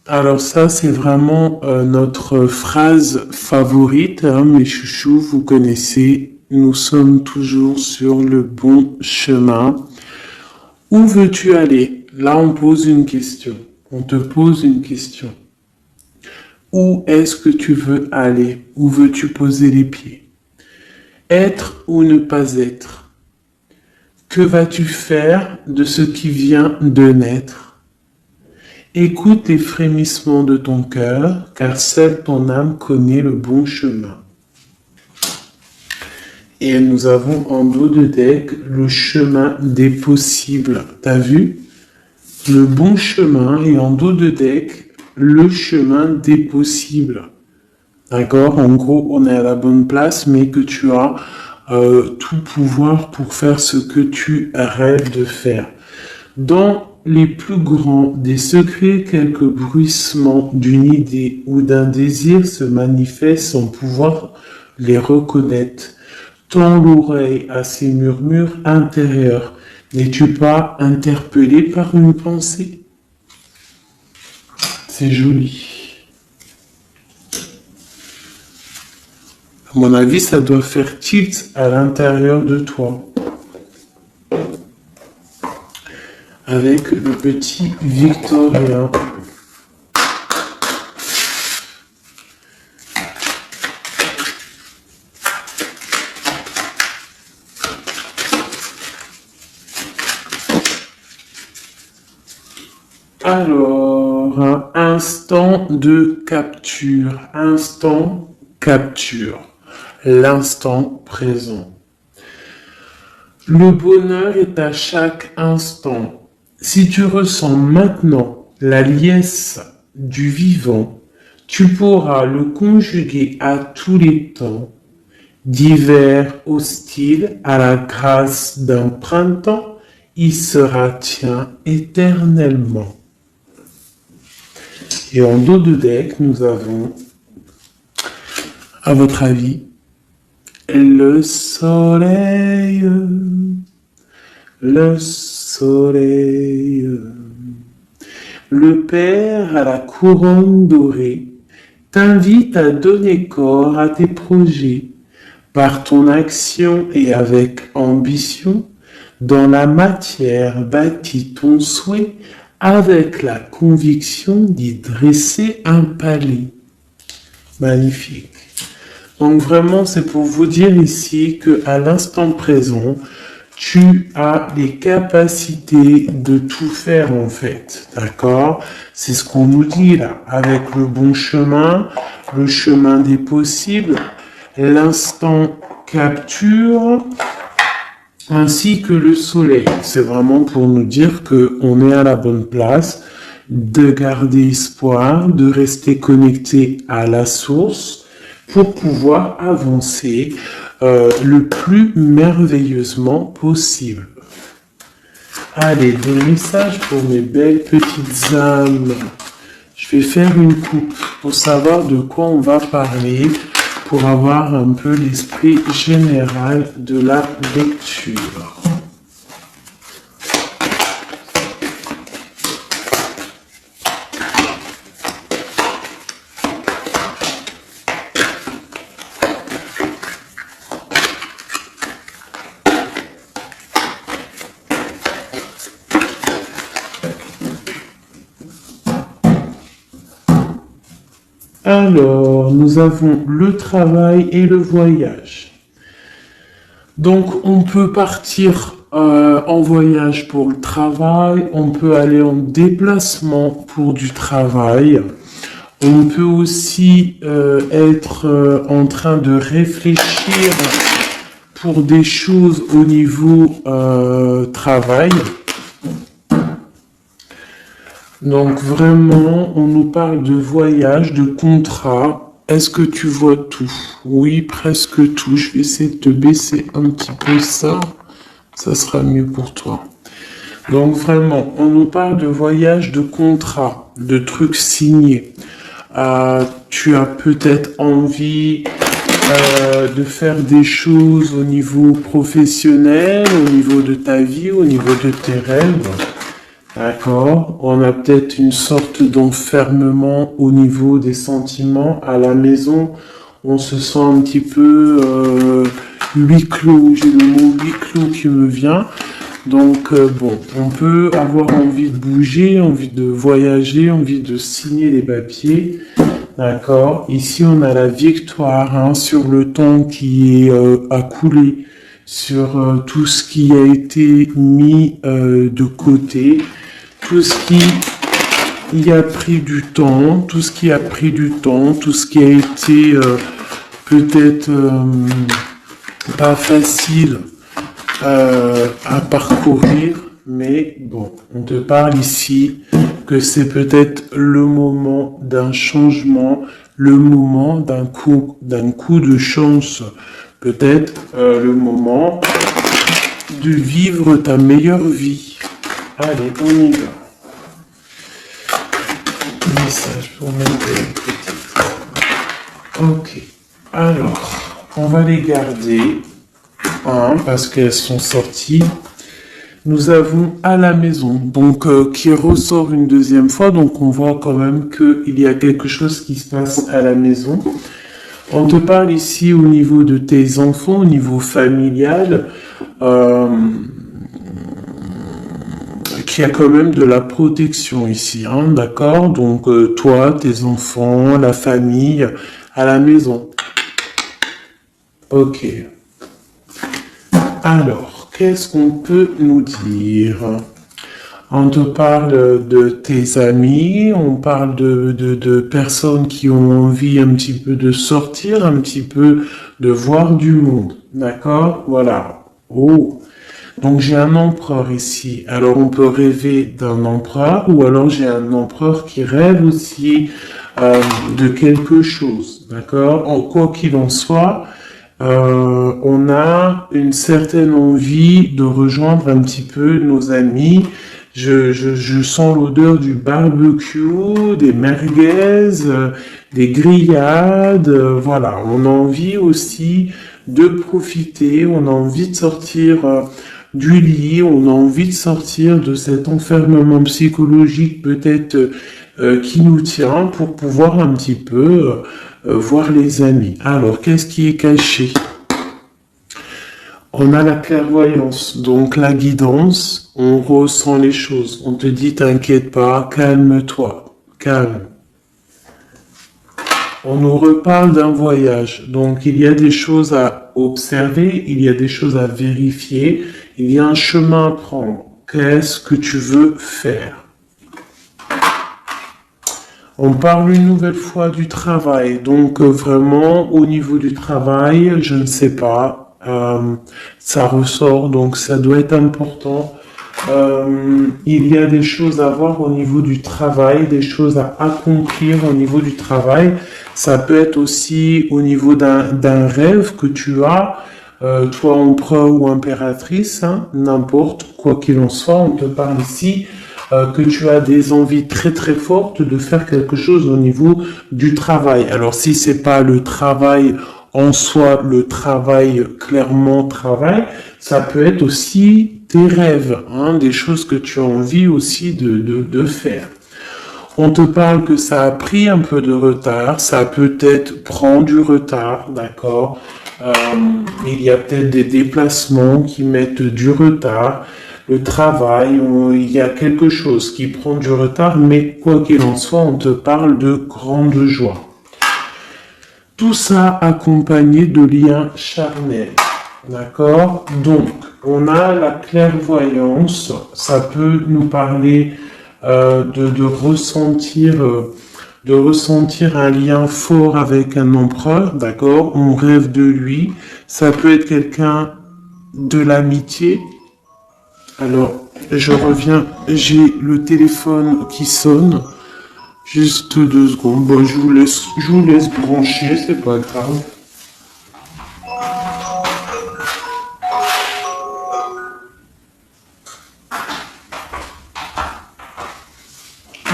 Alors ça, c'est vraiment notre phrase favorite, hein, mes chouchous, vous connaissez. Nous sommes toujours sur le bon chemin. Où veux-tu aller? Là, on pose une question. On te pose une question. Où est-ce que tu veux aller? Où veux-tu poser les pieds? Être ou ne pas être? Que vas-tu faire de ce qui vient de naître? Écoute les frémissements de ton cœur, car seule ton âme connaît le bon chemin. Et nous avons en dos de deck le chemin des possibles. T'as vu? Le bon chemin et en dos de deck, le chemin des possibles. D'accord? En gros, on est à la bonne place, mais que tu as tout pouvoir pour faire ce que tu rêves de faire. Dans les plus grands des secrets, quelques bruissements d'une idée ou d'un désir se manifestent sans pouvoir les reconnaître. Tends l'oreille à ces murmures intérieurs. N'es-tu pas interpellé par une pensée? C'est joli. À mon avis, ça doit faire tilt à l'intérieur de toi. Avec le petit Victorien. Alors, un instant de capture. Instant capture. L'instant présent. Le bonheur est à chaque instant. Si tu ressens maintenant la liesse du vivant, tu pourras le conjuguer à tous les temps, d'hiver hostile à la grâce d'un printemps, il sera tien éternellement. Et en dos de deck, nous avons, à votre avis, le soleil, le soleil, le Père à la couronne dorée t'invite à donner corps à tes projets par ton action et avec ambition. Dans la matière bâtis ton souhait avec la conviction d'y dresser un palais. Magnifique. Donc vraiment, c'est pour vous dire ici que à l'instant présent, tu as les capacités de tout faire en fait. D'accord? C'est ce qu'on nous dit là. Avec le bon chemin, le chemin des possibles, l'instant capture, ainsi que le soleil. C'est vraiment pour nous dire qu'on est à la bonne place, de garder espoir, de rester connecté à la source, pour pouvoir avancer le plus merveilleusement possible. Allez, des messages pour mes belles petites âmes. Je vais faire une coupe pour savoir de quoi on va parler, pour avoir un peu l'esprit général de la lecture. Alors, nous avons le travail et le voyage. Donc, on peut partir en voyage pour le travail, on peut aller en déplacement pour du travail, on peut aussi être en train de réfléchir pour des choses au niveau travail. Donc vraiment, on nous parle de voyage, de contrat. Est-ce que tu vois tout? Oui, presque tout. Je vais essayer de te baisser un petit peu ça. Ça sera mieux pour toi. Donc vraiment, on nous parle de voyage, de contrat, de trucs signés. Tu as peut-être envie de faire des choses au niveau professionnel, au niveau de ta vie, au niveau de tes rêves. D'accord? On a peut-être une sorte d'enfermement au niveau des sentiments à la maison. On se sent un petit peu huis clos. J'ai le mot huis clos qui me vient. Donc bon, on peut avoir envie de bouger, envie de voyager, envie de signer des papiers. D'accord. Ici, on a la victoire hein, sur le temps qui est a coulé, sur tout ce qui a été mis de côté, tout ce qui y a pris du temps, tout ce qui a pris du temps, tout ce qui a été peut-être pas facile à parcourir, mais bon, on te parle ici que c'est peut-être le moment d'un changement, le moment d'un coup de chance, peut-être le moment de vivre ta meilleure vie. Allez, on y va. Message pour m'aider. Ok, alors, on va les garder. Parce qu'elles sont sorties. Nous avons à la maison, donc qui ressort une deuxième fois, donc on voit quand même qu'il y a quelque chose qui se passe à la maison. On te parle ici au niveau de tes enfants, au niveau familial, qu'il y a quand même de la protection ici, hein, d'accord? Donc toi, tes enfants, la famille, à la maison. Ok. Alors, qu'est-ce qu'on peut nous dire? On te parle de tes amis, on parle de personnes qui ont envie un petit peu de sortir, un petit peu de voir du monde. D'accord? Voilà. Oh. Donc j'ai un empereur ici. Alors on peut rêver d'un empereur ou alors j'ai un empereur qui rêve aussi de quelque chose. D'accord? Quoi qu'il en soit, on a une certaine envie de rejoindre un petit peu nos amis. Je sens l'odeur du barbecue, des merguez, des grillades. Voilà, on a envie aussi de profiter, on a envie de sortir du lit, on a envie de sortir de cet enfermement psychologique peut-être qui nous tient pour pouvoir un petit peu voir les amis. Alors, qu'est-ce qui est caché? On a la clairvoyance, donc la guidance, on ressent les choses. On te dit, t'inquiète pas, calme-toi, calme. On nous reparle d'un voyage, donc il y a des choses à observer, il y a des choses à vérifier, il y a un chemin à prendre. Qu'est-ce que tu veux faire? On parle une nouvelle fois du travail, donc vraiment au niveau du travail, je ne sais pas, ça ressort, donc ça doit être important. Il y a des choses à voir au niveau du travail, des choses à accomplir au niveau du travail. Ça peut être aussi au niveau d'un rêve que tu as, toi empereur ou impératrice, hein, n'importe quoi qu'il en soit, on te parle ici que tu as des envies très très fortes de faire quelque chose au niveau du travail. Alors si c'est pas le travail en soi, le travail clairement travail, ça peut être aussi tes rêves, hein, des choses que tu as envie aussi de faire. On te parle que ça a pris un peu de retard, ça peut-être prend du retard, d'accord. Il y a peut-être des déplacements qui mettent du retard. Le travail, il y a quelque chose qui prend du retard, mais quoi qu'il en soit, on te parle de grande joie. Tout ça accompagné de liens charnels. D'accord? Donc, on a la clairvoyance, ça peut nous parler de ressentir un lien fort avec un empereur, d'accord? On rêve de lui. Ça peut être quelqu'un de l'amitié. Alors, je reviens, j'ai le téléphone qui sonne. Juste 2 secondes. Bon, je vous laisse brancher, c'est pas grave.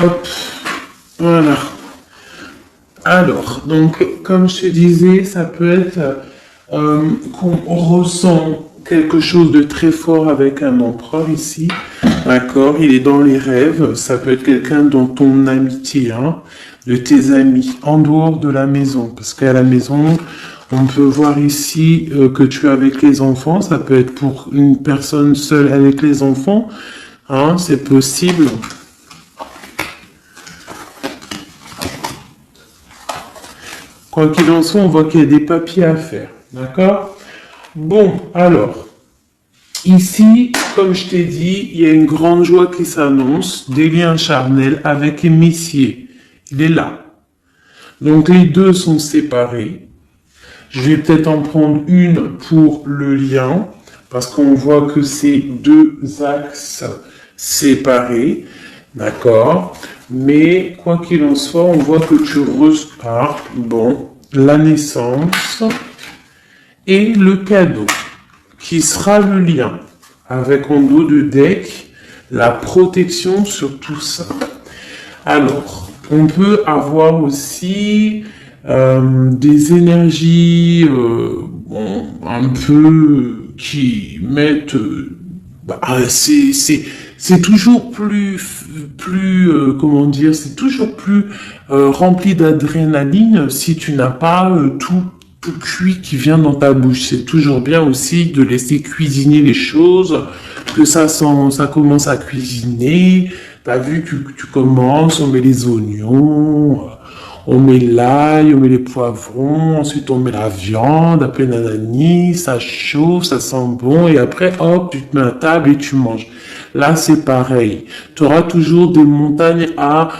Hop, voilà. Alors, donc, comme je te disais, ça peut être qu'on ressent quelque chose de très fort avec un empereur ici. D'accord, il est dans les rêves. Ça peut être quelqu'un dans ton amitié, hein, de tes amis, en dehors de la maison. Parce qu'à la maison, on peut voir ici que tu es avec les enfants. Ça peut être pour une personne seule avec les enfants. Hein, c'est possible. Quoi qu'il en soit, on voit qu'il y a des papiers à faire. D'accord? Bon, alors. Ici, comme je t'ai dit, il y a une grande joie qui s'annonce, des liens charnels avec un Messier. Il est là. Donc les deux sont séparés. Je vais peut-être en prendre une pour le lien, parce qu'on voit que c'est deux axes séparés. D'accord? Mais quoi qu'il en soit, on voit que tu repars. Bon, la naissance et le cadeau, qui sera le lien, avec en dos de deck, la protection sur tout ça. Alors, on peut avoir aussi des énergies un peu qui mettent... c'est toujours comment dire, c'est toujours plus rempli d'adrénaline si tu n'as pas tout cuit qui vient dans ta bouche. C'est toujours bien aussi de laisser cuisiner les choses, que ça commence à cuisiner. T'as vu, tu commences, on met les oignons, on met l'ail, on met les poivrons, ensuite on met la viande, après nanani, ça chauffe, ça sent bon, et après, hop, tu te mets à table et tu manges. Là, c'est pareil. Tu auras toujours des montagnes à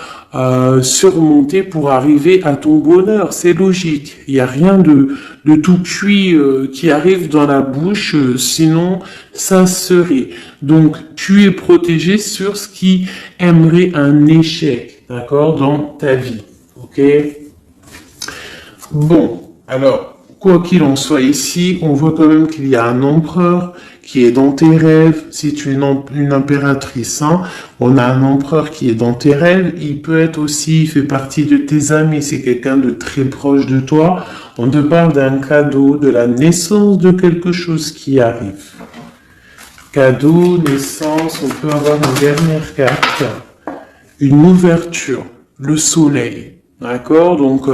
surmonter pour arriver à ton bonheur. C'est logique. Il n'y a rien de tout cuit qui arrive dans la bouche, sinon ça serait. Donc, tu es protégé sur ce qui aimerait un échec, d'accord, dans ta vie. Ok? Bon, alors, quoi qu'il en soit ici, on voit quand même qu'il y a un empereur qui est dans tes rêves. Si tu es une impératrice, hein, on a un empereur qui est dans tes rêves. Il peut être aussi, il fait partie de tes amis. C'est quelqu'un de très proche de toi. On te parle d'un cadeau, de la naissance de quelque chose qui arrive. Cadeau, naissance, on peut avoir une dernière carte. Une ouverture, le soleil. D'accord? Donc,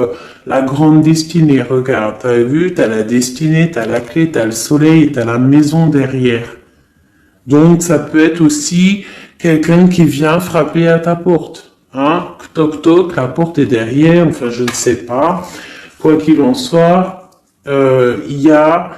la grande destinée, regarde, t'as vu, t'as la destinée, t'as la clé, t'as le soleil, t'as la maison derrière. Donc, ça peut être aussi quelqu'un qui vient frapper à ta porte. Hein? Toc toc, la porte est derrière, enfin, je ne sais pas. Quoi qu'il en soit, il y a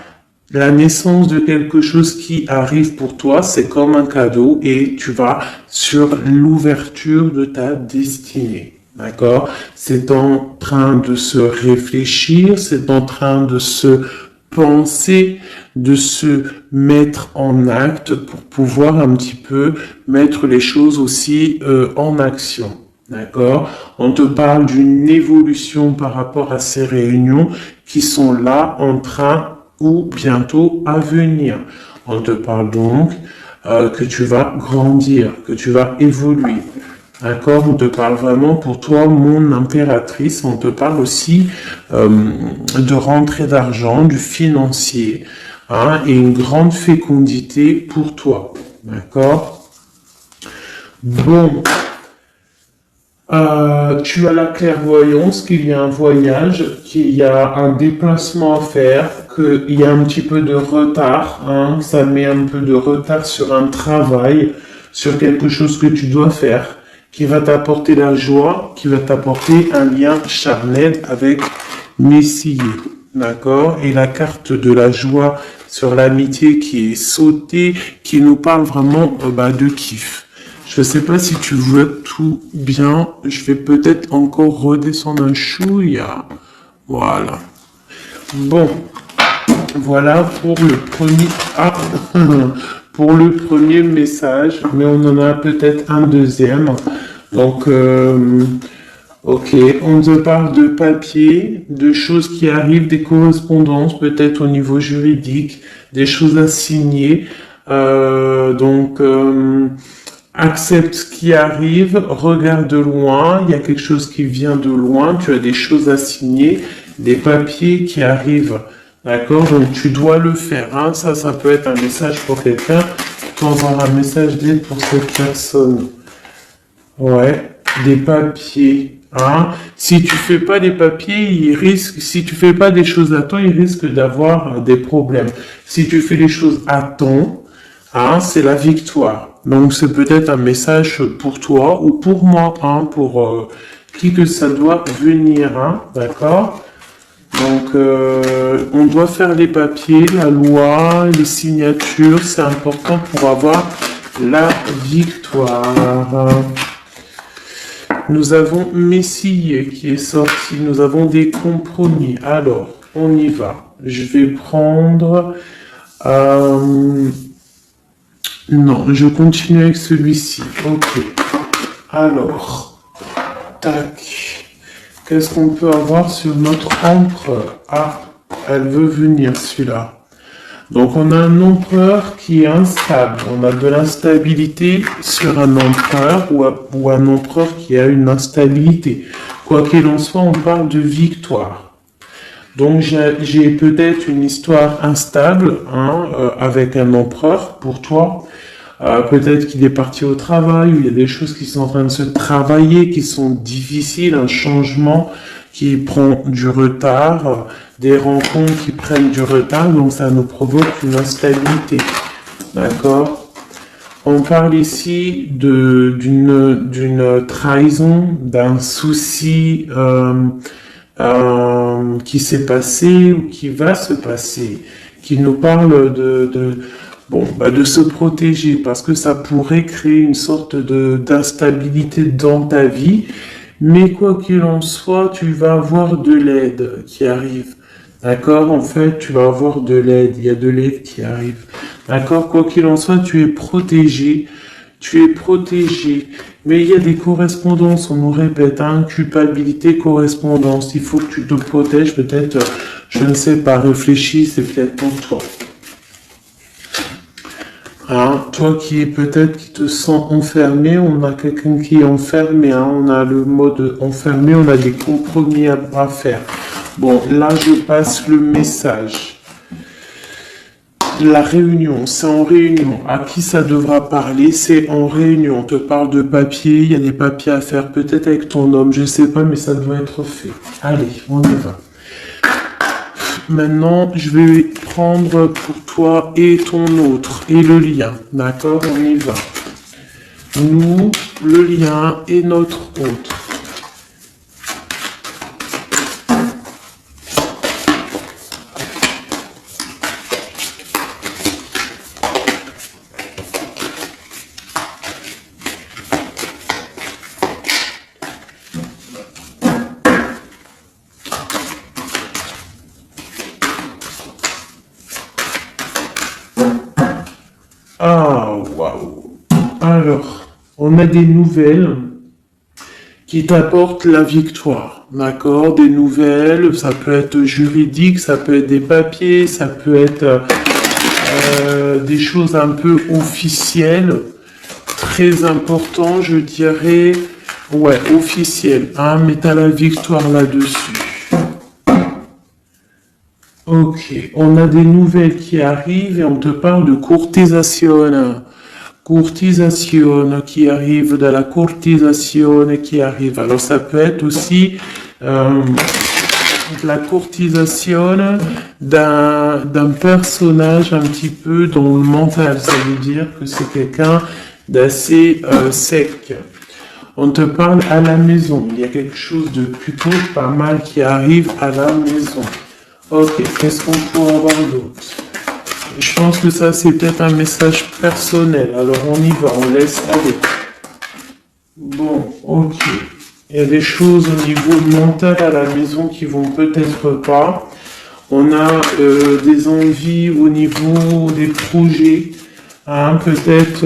la naissance de quelque chose qui arrive pour toi, c'est comme un cadeau et tu vas sur l'ouverture de ta destinée. D'accord? C'est en train de se réfléchir, c'est en train de se penser, de se mettre en acte pour pouvoir un petit peu mettre les choses aussi en action. D'accord? On te parle d'une évolution par rapport à ces réunions qui sont là en train ou bientôt à venir. On te parle donc que tu vas grandir, que tu vas évoluer. D'accord, on te parle vraiment pour toi, mon impératrice. On te parle aussi de rentrée d'argent, du financier, hein, et une grande fécondité pour toi. D'accord. Bon, tu as la clairvoyance qu'il y a un voyage, qu'il y a un déplacement à faire, qu'il y a un petit peu de retard, hein, ça met un peu de retard sur un travail, sur quelque chose que tu dois faire, qui va t'apporter la joie, qui va t'apporter un lien charnel avec Messier, d'accord? Et la carte de la joie sur l'amitié qui est sautée, qui nous parle vraiment de kiff. Je ne sais pas si tu vois tout bien, je vais peut-être encore redescendre un chouïa. Voilà. Bon, voilà pour le premier... pour le premier message, mais on en a peut-être un deuxième. Donc, ok, on te parle de papier, de choses qui arrivent, des correspondances, peut-être au niveau juridique, des choses à signer. Accepte ce qui arrive, regarde de loin, il y a quelque chose qui vient de loin, tu as des choses à signer, des papiers qui arrivent. D'accord? Donc, tu dois le faire, hein. Ça peut être un message pour quelqu'un temps un message d'aide pour cette personne. Ouais, des papiers. Hein. Si tu fais pas les papiers, si tu fais pas des choses à temps, il risque d'avoir des problèmes. Si tu fais les choses à temps, hein, c'est la victoire. Donc c'est peut-être un message pour toi ou pour moi, hein, pour qui que ça doit venir, hein, d'accord? Donc on doit faire les papiers, la loi, les signatures, c'est important pour avoir la victoire. Nous avons Messie qui est sorti, nous avons des compromis. Alors, on y va. Je vais prendre... Non, je continue avec celui-ci. Ok. Alors, tac. Qu'est-ce qu'on peut avoir sur notre empereur? Ah, elle veut venir, celui-là. Donc, on a un empereur qui est instable. On a de l'instabilité sur un empereur ou un empereur qui a une instabilité. Quoi qu'il en soit, on parle de victoire. Donc, j'ai peut-être une histoire instable hein, avec un empereur pour toi. Peut-être qu'il est parti au travail, ou il y a des choses qui sont en train de se travailler, qui sont difficiles, un changement qui prend du retard, des rencontres qui prennent du retard, donc ça nous provoque une instabilité. D'accord? On parle ici d'une trahison, d'un souci qui s'est passé ou qui va se passer, qui nous parle de se protéger parce que ça pourrait créer une sorte d'instabilité dans ta vie. Mais quoi qu'il en soit, tu vas avoir de l'aide qui arrive. D'accord? En fait, tu vas avoir de l'aide. Il y a de l'aide qui arrive. D'accord? Quoi qu'il en soit, tu es protégé. Tu es protégé. Mais il y a des correspondances, on nous répète, hein, culpabilité, correspondance. Il faut que tu te protèges. Peut-être, je ne sais pas, réfléchis, c'est peut-être pour toi. Hein, toi qui te sens enfermé, on a quelqu'un qui est enfermé, hein, on a le mode enfermé, on a des compromis à faire. Bon, là je passe le message. La réunion, c'est en réunion. À qui ça devra parler? C'est en réunion. On te parle de papier, il y a des papiers à faire, peut-être avec ton homme, je sais pas, mais ça doit être fait. Allez, on y va. Maintenant, je vais prendre pour toi et ton autre, et le lien. D'accord? On y va. Nous, le lien et notre autre. Ah, waouh. Alors, on a des nouvelles qui t'apportent la victoire, d'accord? Des nouvelles, ça peut être juridique, ça peut être des papiers, ça peut être des choses un peu officielles, très important, je dirais, ouais, officielles, hein, mais t'as la victoire là-dessus. Ok, on a des nouvelles qui arrivent et on te parle de courtisation. Courtisation qui arrive, de la courtisation qui arrive. Alors ça peut être aussi de la courtisation d'un personnage un petit peu dans le mental. Ça veut dire que c'est quelqu'un d'assez sec. On te parle à la maison. Il y a quelque chose de plutôt pas mal qui arrive à la maison. Ok, qu'est-ce qu'on pourrait avoir d'autre? Je pense que ça, c'est peut-être un message personnel. Alors, on y va, on laisse aller. Bon, ok. Il y a des choses au niveau mental à la maison qui vont peut-être pas. On a des envies au niveau des projets. Hein, peut-être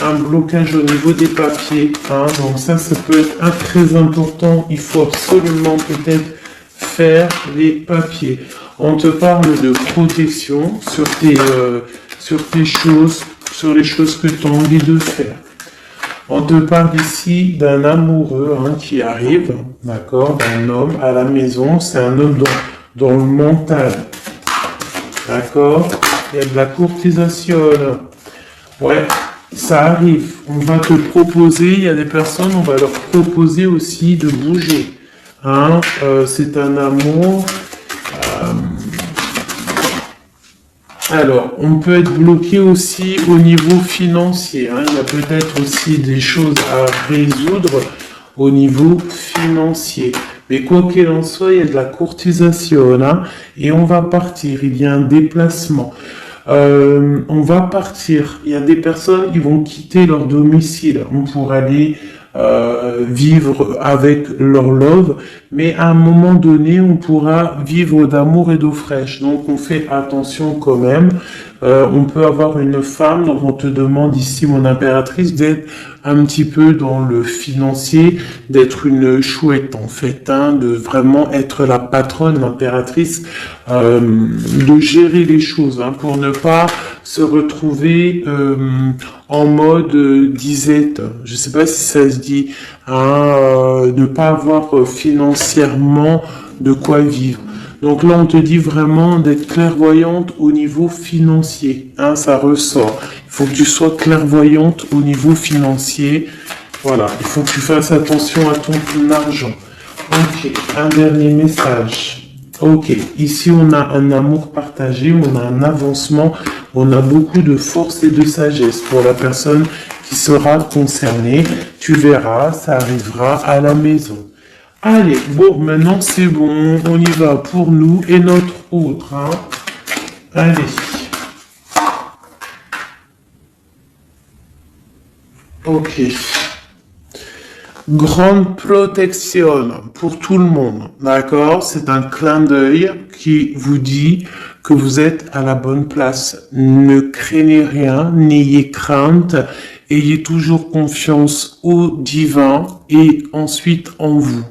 un blocage au niveau des papiers. Hein, donc ça peut être très important. Il faut absolument peut-être faire les papiers. On te parle de protection sur tes choses, sur les choses que tu as envie de faire. On te parle ici d'un amoureux hein, qui arrive, d'accord, d'un homme à la maison. C'est un homme dans le mental, d'accord. Il y a de la courtisation. Ouais, ça arrive. On va te proposer, il y a des personnes, on va leur proposer aussi de bouger. Hein, c'est un amour. Alors, on peut être bloqué aussi au niveau financier. Hein. Il y a peut-être aussi des choses à résoudre au niveau financier. Mais quoi qu'il en soit, il y a de la courtisation. Hein, et on va partir. Il y a un déplacement. On va partir. Il y a des personnes qui vont quitter leur domicile pour aller vivre avec leur love, mais à un moment donné, on pourra vivre d'amour et d'eau fraîche. Donc, on fait attention quand même. On peut avoir une femme, donc on te demande ici, mon impératrice, d'être un petit peu dans le financier, d'être une chouette en fait, hein, de vraiment être la patronne, l'impératrice, de gérer les choses, hein, pour ne pas se retrouver en mode disette. Je sais pas si ça se dit, hein, ne pas avoir financièrement de quoi vivre. Donc là, on te dit vraiment d'être clairvoyante au niveau financier. Hein, ça ressort. Il faut que tu sois clairvoyante au niveau financier. Voilà, il faut que tu fasses attention à ton argent. Ok, un dernier message. Ok, ici on a un amour partagé, on a un avancement, on a beaucoup de force et de sagesse pour la personne qui sera concernée. Tu verras, ça arrivera à la maison. Allez, bon, maintenant c'est bon, on y va pour nous et notre autre. Hein. Allez. Ok. Grande protection pour tout le monde, d'accord? C'est un clin d'œil qui vous dit que vous êtes à la bonne place. Ne craignez rien, n'ayez crainte, ayez toujours confiance au divin et ensuite en vous.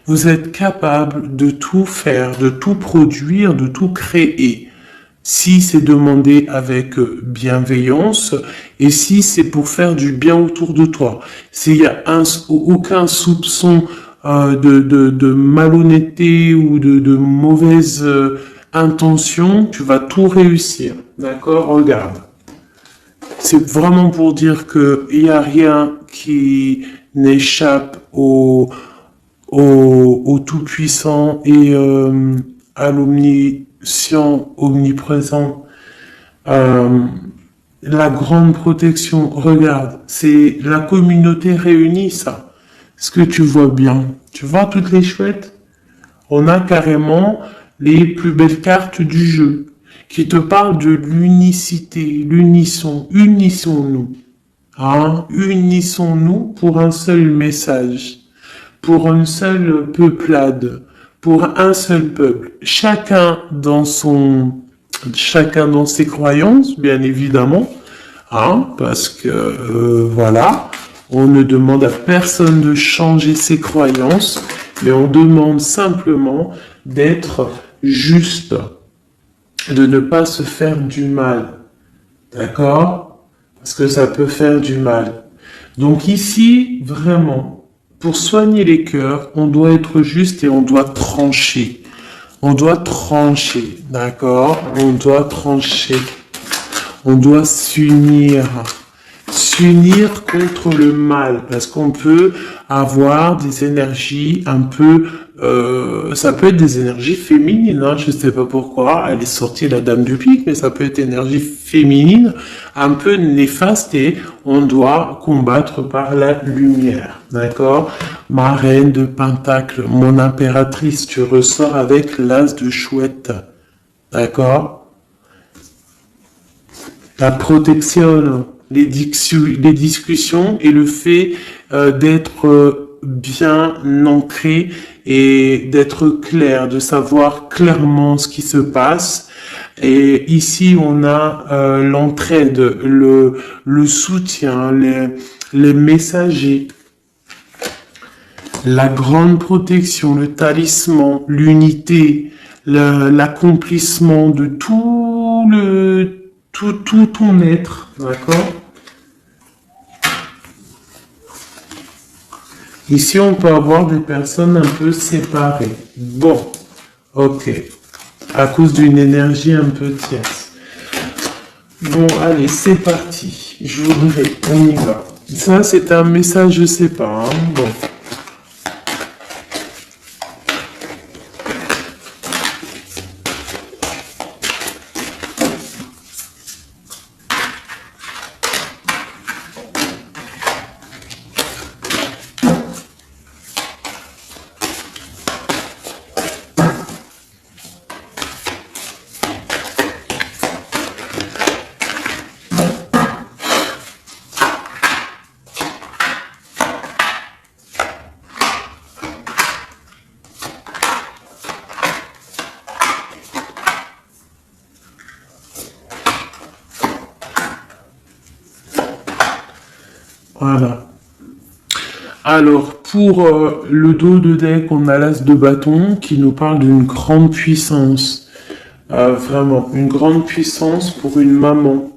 Vous êtes capable de tout faire, de tout produire, de tout créer. Si c'est demandé avec bienveillance et si c'est pour faire du bien autour de toi. S'il y a aucun soupçon de malhonnêteté ou de mauvaise intention, tu vas tout réussir. D'accord? Regarde. C'est vraiment pour dire que il n'y a rien qui n'échappe au Tout-Puissant et à l'omniscient, omniprésent, la grande protection. Regarde, c'est la communauté réunie, ça. Est-ce que tu vois bien? Tu vois toutes les chouettes? On a carrément les plus belles cartes du jeu qui te parlent de l'unicité, l'unisson. Unissons-nous. Hein? Unissons-nous pour un seul message, pour une seule peuplade, pour un seul peuple. Chacun dans ses croyances, bien évidemment, hein, parce que voilà, on ne demande à personne de changer ses croyances, mais on demande simplement d'être juste, de ne pas se faire du mal, d'accord? Parce que ça peut faire du mal. Donc ici, vraiment, pour soigner les cœurs, on doit être juste et on doit trancher. On doit trancher, d'accord? On doit trancher. On doit s'unir. S'unir contre le mal. Parce qu'on peut avoir des énergies un peu... ça peut être des énergies féminines, hein, je sais pas pourquoi. Elle est sortie la dame du pique, mais ça peut être énergie féminine, un peu néfaste et on doit combattre par la lumière. D'accord? Ma reine de Pentacle, mon impératrice, tu ressors avec l'as de chouette. D'accord? La protection, les discussions et le fait d'être bien ancré et d'être clair, de savoir clairement ce qui se passe. Et ici, on a l'entraide, le soutien, les messagers, la grande protection, le talisman, l'unité, l'accomplissement de tout ton être, d'accord? Ici, on peut avoir des personnes un peu séparées. Bon, ok. À cause d'une énergie un peu tierce. Bon, allez, c'est parti. Je voudrais, on y va. Ça, c'est un message, je sais pas, hein. Bon. Voilà. Alors, pour le dos de deck, on a l'as de bâton qui nous parle d'une grande puissance. Vraiment, une grande puissance pour une maman,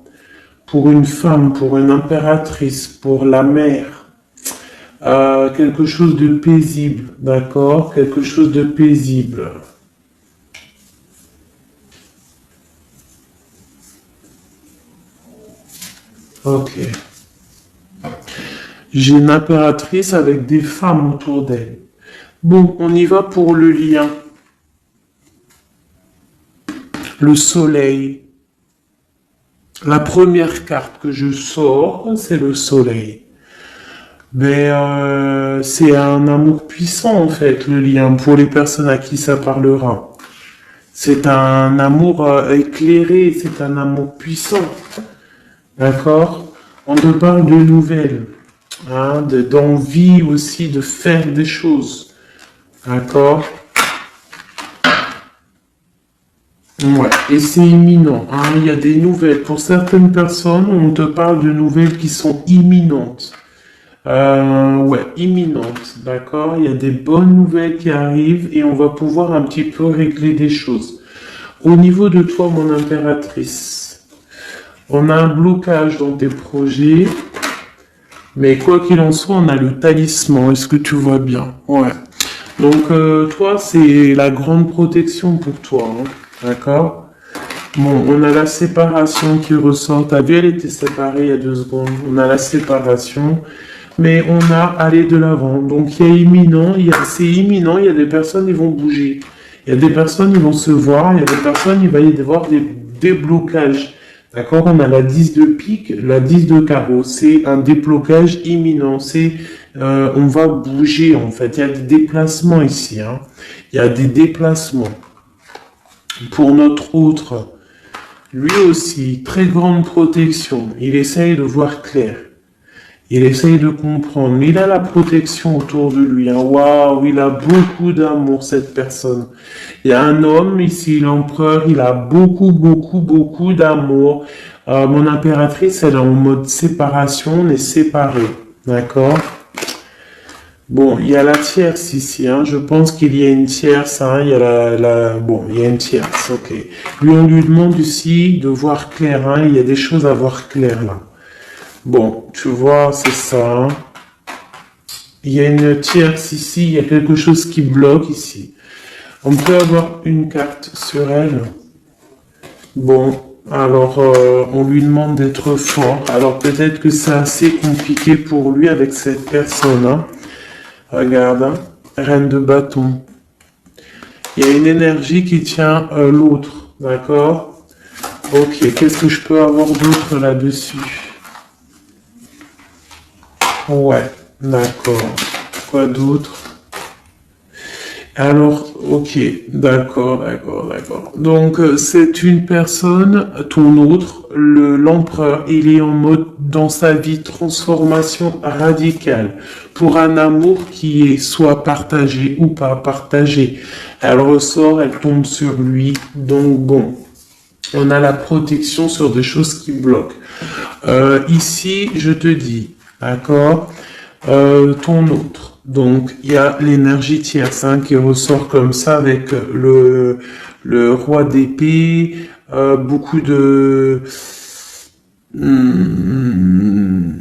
pour une femme, pour une impératrice, pour la mère. Quelque chose de paisible, d'accord? Quelque chose de paisible. Ok. J'ai une impératrice avec des femmes autour d'elle. Bon, on y va pour le lien. Le soleil. La première carte que je sors, c'est le soleil. Mais c'est un amour puissant en fait, le lien, pour les personnes à qui ça parlera. C'est un amour éclairé, c'est un amour puissant. D'accord? On te parle de nouvelles, hein, d'envie aussi de faire des choses. D'accord? Ouais, et c'est imminent, hein. Il y a des nouvelles. Pour certaines personnes, on te parle de nouvelles qui sont imminentes. Ouais, imminentes, d'accord? Il y a des bonnes nouvelles qui arrivent et on va pouvoir un petit peu régler des choses. Au niveau de toi, mon impératrice, on a un blocage dans tes projets, mais quoi qu'il en soit, on a le talisman. Est-ce que tu vois bien? Ouais. Donc, toi, c'est la grande protection pour toi, hein. D'accord? Bon, on a la séparation qui ressort. T'as vu, elle était séparée il y a 2 secondes. On a la séparation, mais on a aller de l'avant. Donc, il y a imminent, c'est imminent. Il y a des personnes qui vont bouger. Il y a des personnes qui vont se voir. Il y a des personnes, il va y avoir des déblocages. D'accord? On a la 10 de pique, la 10 de carreau. C'est un déblocage imminent. On va bouger, en fait. Il y a des déplacements ici, hein. Il y a des déplacements. Pour notre autre, lui aussi, très grande protection. Il essaye de voir clair. Il essaye de comprendre. Il a la protection autour de lui, hein. Waouh, il a beaucoup d'amour, cette personne. Il y a un homme ici, l'empereur, il a beaucoup, beaucoup, beaucoup d'amour. Mon impératrice, elle est en mode séparation, on est séparés. D'accord? Bon, il y a la tierce ici, hein. Je pense qu'il y a une tierce, hein. Il y a bon, il y a une tierce, ok. Lui, on lui demande aussi de voir clair, hein. Il y a des choses à voir clair, là. Bon, tu vois, c'est ça, hein. Il y a une tierce ici, il y a quelque chose qui bloque ici. On peut avoir une carte sur elle. Bon, alors, on lui demande d'être fort. Alors, peut-être que c'est assez compliqué pour lui avec cette personne, hein. Regarde, hein. Reine de bâton. Il y a une énergie qui tient l'autre, d'accord? Ok, qu'est-ce que je peux avoir d'autre là-dessus? Ouais, d'accord. Quoi d'autre? Alors, ok, d'accord, d'accord, d'accord. Donc, c'est une personne, ton autre, l'empereur, il est en mode, dans sa vie, transformation radicale, pour un amour qui est soit partagé ou pas partagé. Elle ressort, elle tombe sur lui, donc bon, on a la protection sur des choses qui bloquent. Ici, je te dis, d'accord, ton autre. Donc, il y a l'énergie tierce, hein, qui ressort comme ça avec le roi d'épée, beaucoup de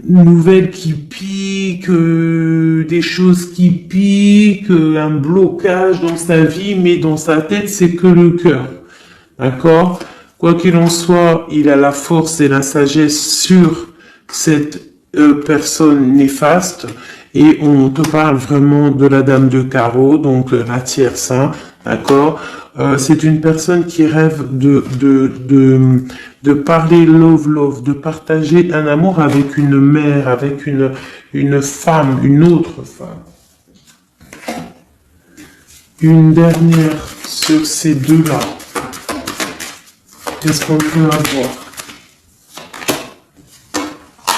nouvelles qui piquent, des choses qui piquent, un blocage dans sa vie, mais dans sa tête, c'est que le cœur. D'accord? Quoi qu'il en soit, il a la force et la sagesse sur cette personne néfaste. Et on te parle vraiment de la dame de carreau, donc la tierce, hein, d'accord. C'est une personne qui rêve de parler love, de partager un amour avec une mère, avec une femme, une autre femme. Une dernière sur ces deux-là. Qu'est-ce qu'on peut avoir?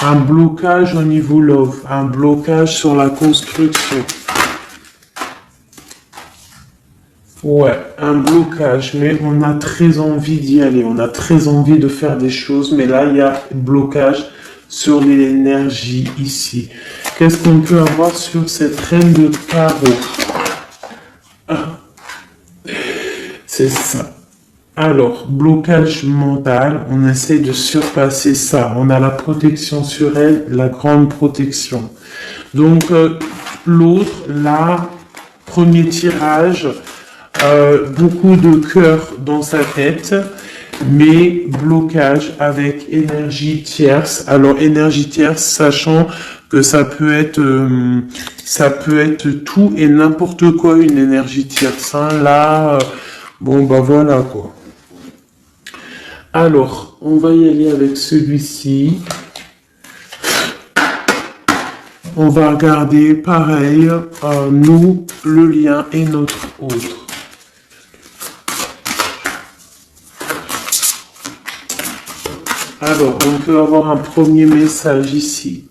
Un blocage au niveau love, un blocage sur la construction. Ouais, un blocage, mais on a très envie d'y aller, on a très envie de faire des choses, mais là, il y a blocage sur l'énergie ici. Qu'est-ce qu'on peut avoir sur cette reine de carreau? Ah, c'est ça. Alors, blocage mental, on essaie de surpasser ça. On a la protection sur elle, la grande protection. Donc, l'autre, là, premier tirage, beaucoup de cœur dans sa tête, mais blocage avec énergie tierce. Alors, énergie tierce, sachant que ça peut être tout et n'importe quoi, une énergie tierce. Hein. Là, bon, bah voilà, quoi. Alors, on va y aller avec celui-ci. On va regarder, pareil, nous, le lien et notre autre. Alors, on peut avoir un premier message ici.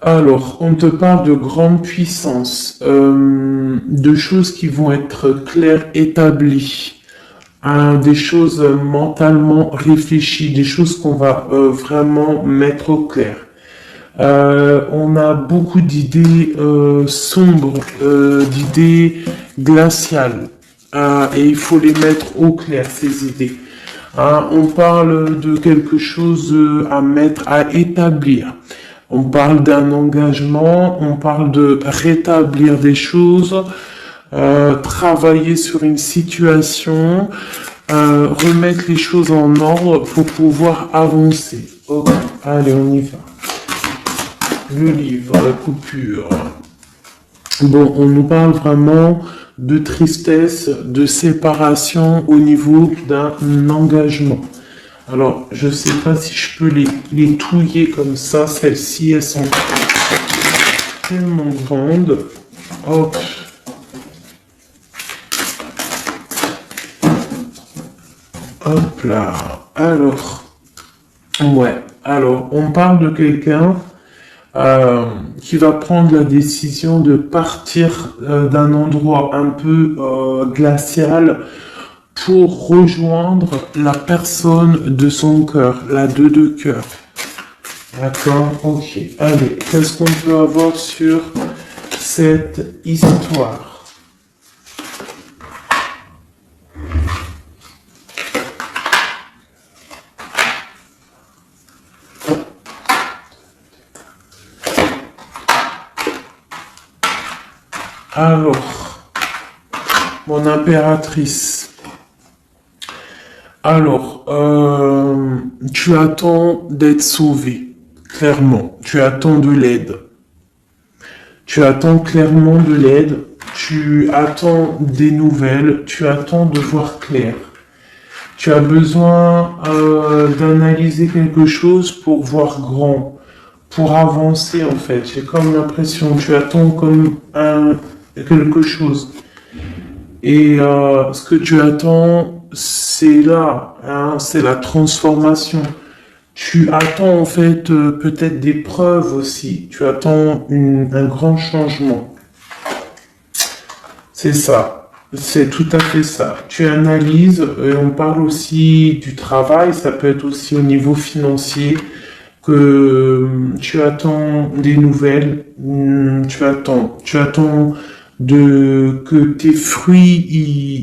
Alors, on te parle de grande puissance, de choses qui vont être claires, établies. Des choses mentalement réfléchies, des choses qu'on va vraiment mettre au clair. On a beaucoup d'idées sombres, d'idées glaciales, et il faut les mettre au clair, ces idées. On parle de quelque chose à mettre, à établir. On parle d'un engagement, on parle de rétablir des choses, travailler sur une situation, remettre les choses en ordre pour pouvoir avancer. Ok, allez, on y va. Le livre, la coupure. Bon, on nous parle vraiment de tristesse, de séparation au niveau d'un engagement. Alors, je sais pas si je peux les touiller comme ça. Celles-ci, elles sont tellement grandes. Hop. Hop là. Alors, ouais. Alors, on parle de quelqu'un qui va prendre la décision de partir d'un endroit un peu glacial pour rejoindre la personne de son cœur, la 2 de cœur. D'accord? Ok. Allez, qu'est-ce qu'on peut avoir sur cette histoire? Alors, mon impératrice. Alors, tu attends d'être sauvé, clairement. Tu attends de l'aide. Tu attends clairement de l'aide. Tu attends des nouvelles. Tu attends de voir clair. Tu as besoin d'analyser quelque chose pour voir grand, pour avancer en fait. J'ai comme l'impression, tu attends comme quelque chose. Et ce que tu attends, c'est là, hein, c'est la transformation. Tu attends en fait peut-être des preuves aussi. Tu attends un grand changement. C'est ça. C'est tout à fait ça. Tu analyses, et on parle aussi du travail, ça peut être aussi au niveau financier, que tu attends des nouvelles, tu attends que tes fruits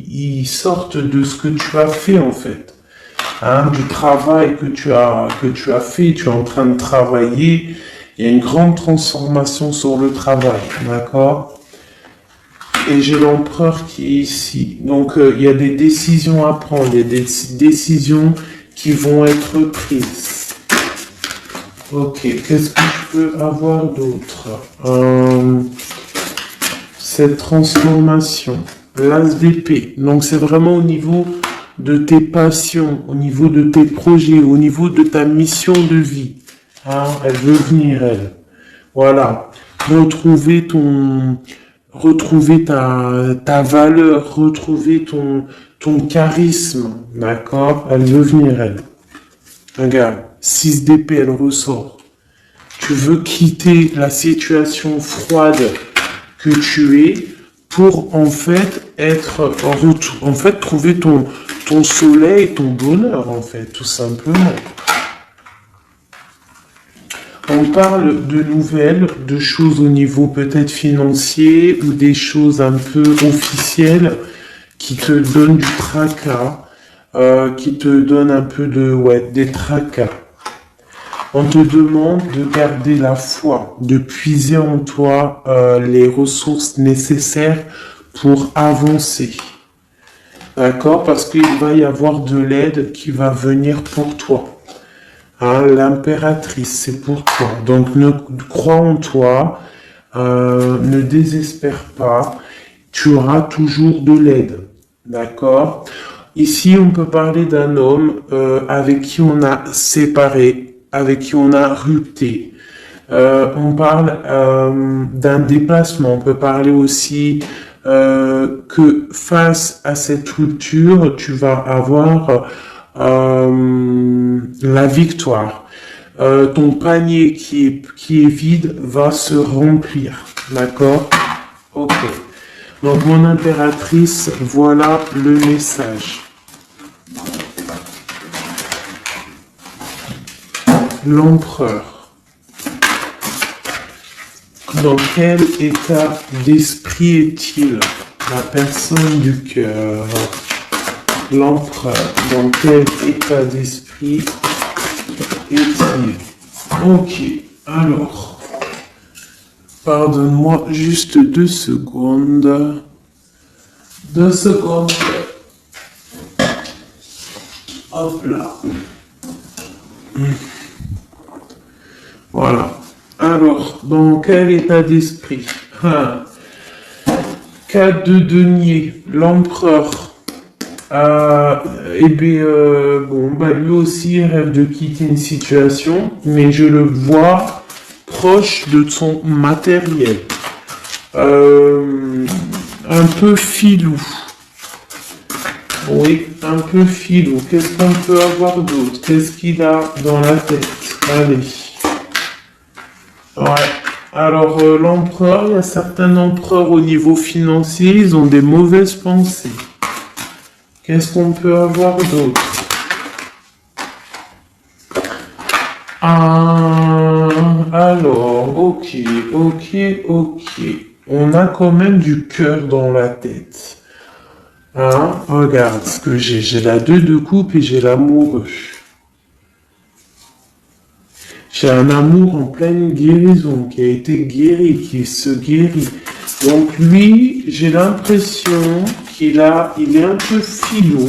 ils sortent de ce que tu as fait en fait, hein, du travail que tu as fait, tu es en train de travailler, il y a une grande transformation sur le travail, d'accord? Et j'ai l'empereur qui est ici. Donc, il y a des décisions à prendre, il y a des décisions qui vont être prises. Ok, qu'est-ce que je peux avoir d'autre? Cette transformation, l'as d'épée. Donc, c'est vraiment au niveau de tes passions, au niveau de tes projets, au niveau de ta mission de vie. Hein, elle veut venir, elle. Voilà. Retrouver ta valeur, retrouver ton charisme. D'accord? Elle veut venir, elle. Regarde. 6 d'épée, elle ressort. Tu veux quitter la situation froide que tu es pour en fait trouver ton soleil, ton bonheur en fait, tout simplement. On parle de nouvelles, de choses au niveau peut-être financier ou des choses un peu officielles qui te donnent du tracas, qui te donnent un peu des tracas. On te demande de garder la foi, de puiser en toi les ressources nécessaires pour avancer. D'accord? Parce qu'il va y avoir de l'aide qui va venir pour toi. Hein, l'impératrice, c'est pour toi. Donc, crois en toi, ne désespère pas. Tu auras toujours de l'aide. D'accord? Ici, on peut parler d'un homme avec qui on a séparé, avec qui on a rupté. On parle d'un déplacement. On peut parler aussi que face à cette rupture, tu vas avoir la victoire. Ton panier qui est vide va se remplir. D'accord? Ok. Donc, mon impératrice, voilà le message. L'empereur. Dans quel état d'esprit est-il? La personne du cœur. L'empereur. Dans quel état d'esprit est-il? Ok. Alors, pardonne-moi juste 2 secondes. 2 secondes. Hop là. Voilà. Alors, dans quel état d'esprit? 4 de denier, l'empereur. Lui aussi rêve de quitter une situation, mais je le vois proche de son matériel. Un peu filou. Oui, un peu filou. Qu'est-ce qu'on peut avoir d'autre? Qu'est-ce qu'il a dans la tête? Allez. Ouais. Alors, l'empereur, il y a certains empereurs au niveau financier, ils ont des mauvaises pensées. Qu'est-ce qu'on peut avoir d'autre? Alors, ok. On a quand même du cœur dans la tête. Hein? Regarde ce que j'ai. J'ai la 2 de coupe et j'ai l'amoureux. J'ai un amour en pleine guérison, qui a été guéri, qui se guérit. Donc lui, j'ai l'impression il est un peu filou,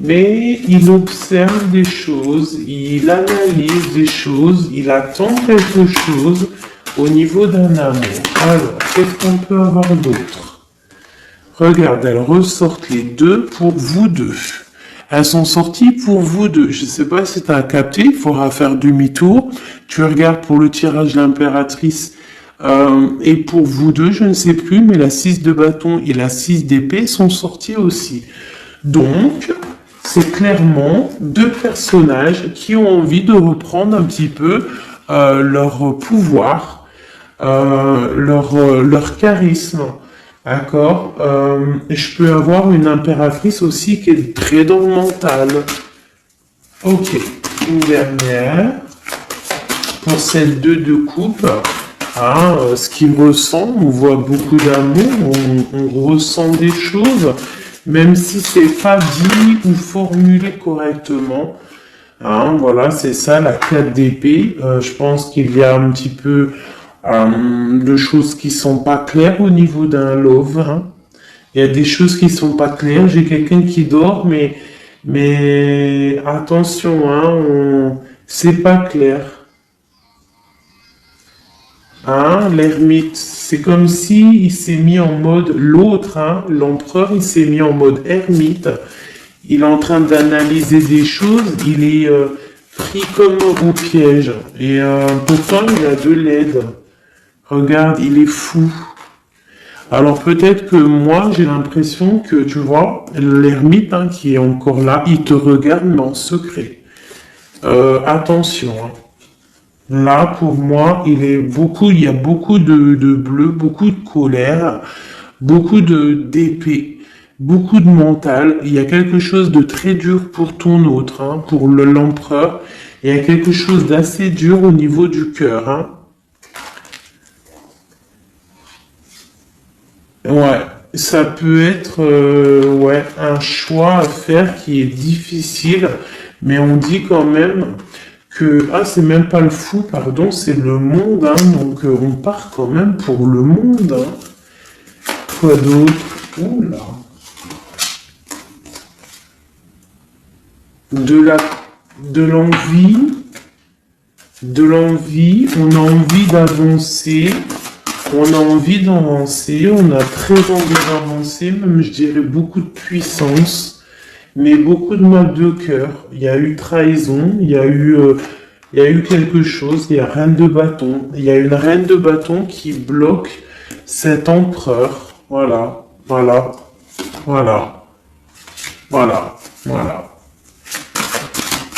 mais il observe des choses, il analyse des choses, il attend quelque chose au niveau d'un amour. Alors, qu'est-ce qu'on peut avoir d'autre? Regarde, elles ressortent les 2 pour vous deux. Elles sont sorties pour vous deux. Je ne sais pas si tu as capté, il faudra faire demi-tour. Tu regardes pour le tirage de l'impératrice. Et pour vous deux, je ne sais plus, mais la 6 de bâton et la 6 d'épée sont sorties aussi. Donc, c'est clairement 2 personnages qui ont envie de reprendre un petit peu leur pouvoir, leur charisme. D'accord. Je peux avoir une impératrice aussi qui est très dans le mental. Ok. Une dernière. Pour cette 2 de coupe. Ce qu'il ressent, on voit beaucoup d'amour, on ressent des choses, même si c'est pas dit ou formulé correctement. Voilà, c'est ça la 4 d'épée. Je pense qu'il y a un petit peu de choses qui sont pas claires au niveau d'un love, hein. Il y a des choses qui sont pas claires. J'ai quelqu'un qui dort, mais attention, hein, c'est pas clair. Hein, l'ermite, c'est comme si il s'est mis en mode l'autre, hein, l'empereur, il s'est mis en mode ermite. Il est en train d'analyser des choses. Il est pris comme au piège. Et pourtant, il a de l'aide. Regarde, il est fou. Alors peut-être que moi, j'ai l'impression que, tu vois, l'ermite, hein, qui est encore là, il te regarde, mais en secret. Attention, hein. Là, pour moi, il y a beaucoup de bleu, beaucoup de colère, beaucoup d'épée, beaucoup de mental. Il y a quelque chose de très dur pour ton autre, hein, pour l'empereur. Il y a quelque chose d'assez dur au niveau du cœur, hein. Ouais, ça peut être ouais, un choix à faire qui est difficile, mais on dit quand même que, ah, c'est même pas le fou, pardon, c'est le monde, hein, donc on part quand même pour le monde, hein. Quoi d'autre? Oula. De la, de l'envie, on a envie d'avancer, on a envie d'avancer, on a très envie d'avancer, même je dirais beaucoup de puissance, mais beaucoup de mal de cœur. Il y a eu trahison, il y a eu quelque chose, il y a reine de bâton. Il y a une reine de bâton qui bloque cet empereur. Voilà, voilà, voilà, voilà, voilà.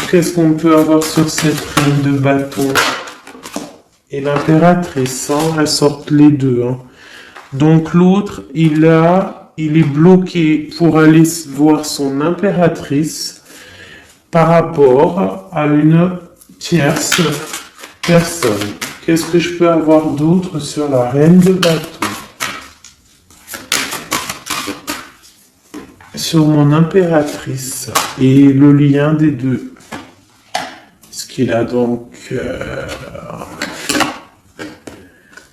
Qu'est-ce qu'on peut avoir sur cette reine de bâton? Et l'impératrice, hein, elles sortent les deux, hein. Donc l'autre, il est bloqué pour aller voir son impératrice par rapport à une tierce personne. Qu'est-ce que je peux avoir d'autre sur la reine de bâton? Sur mon impératrice et le lien des deux. Ce qu'il a donc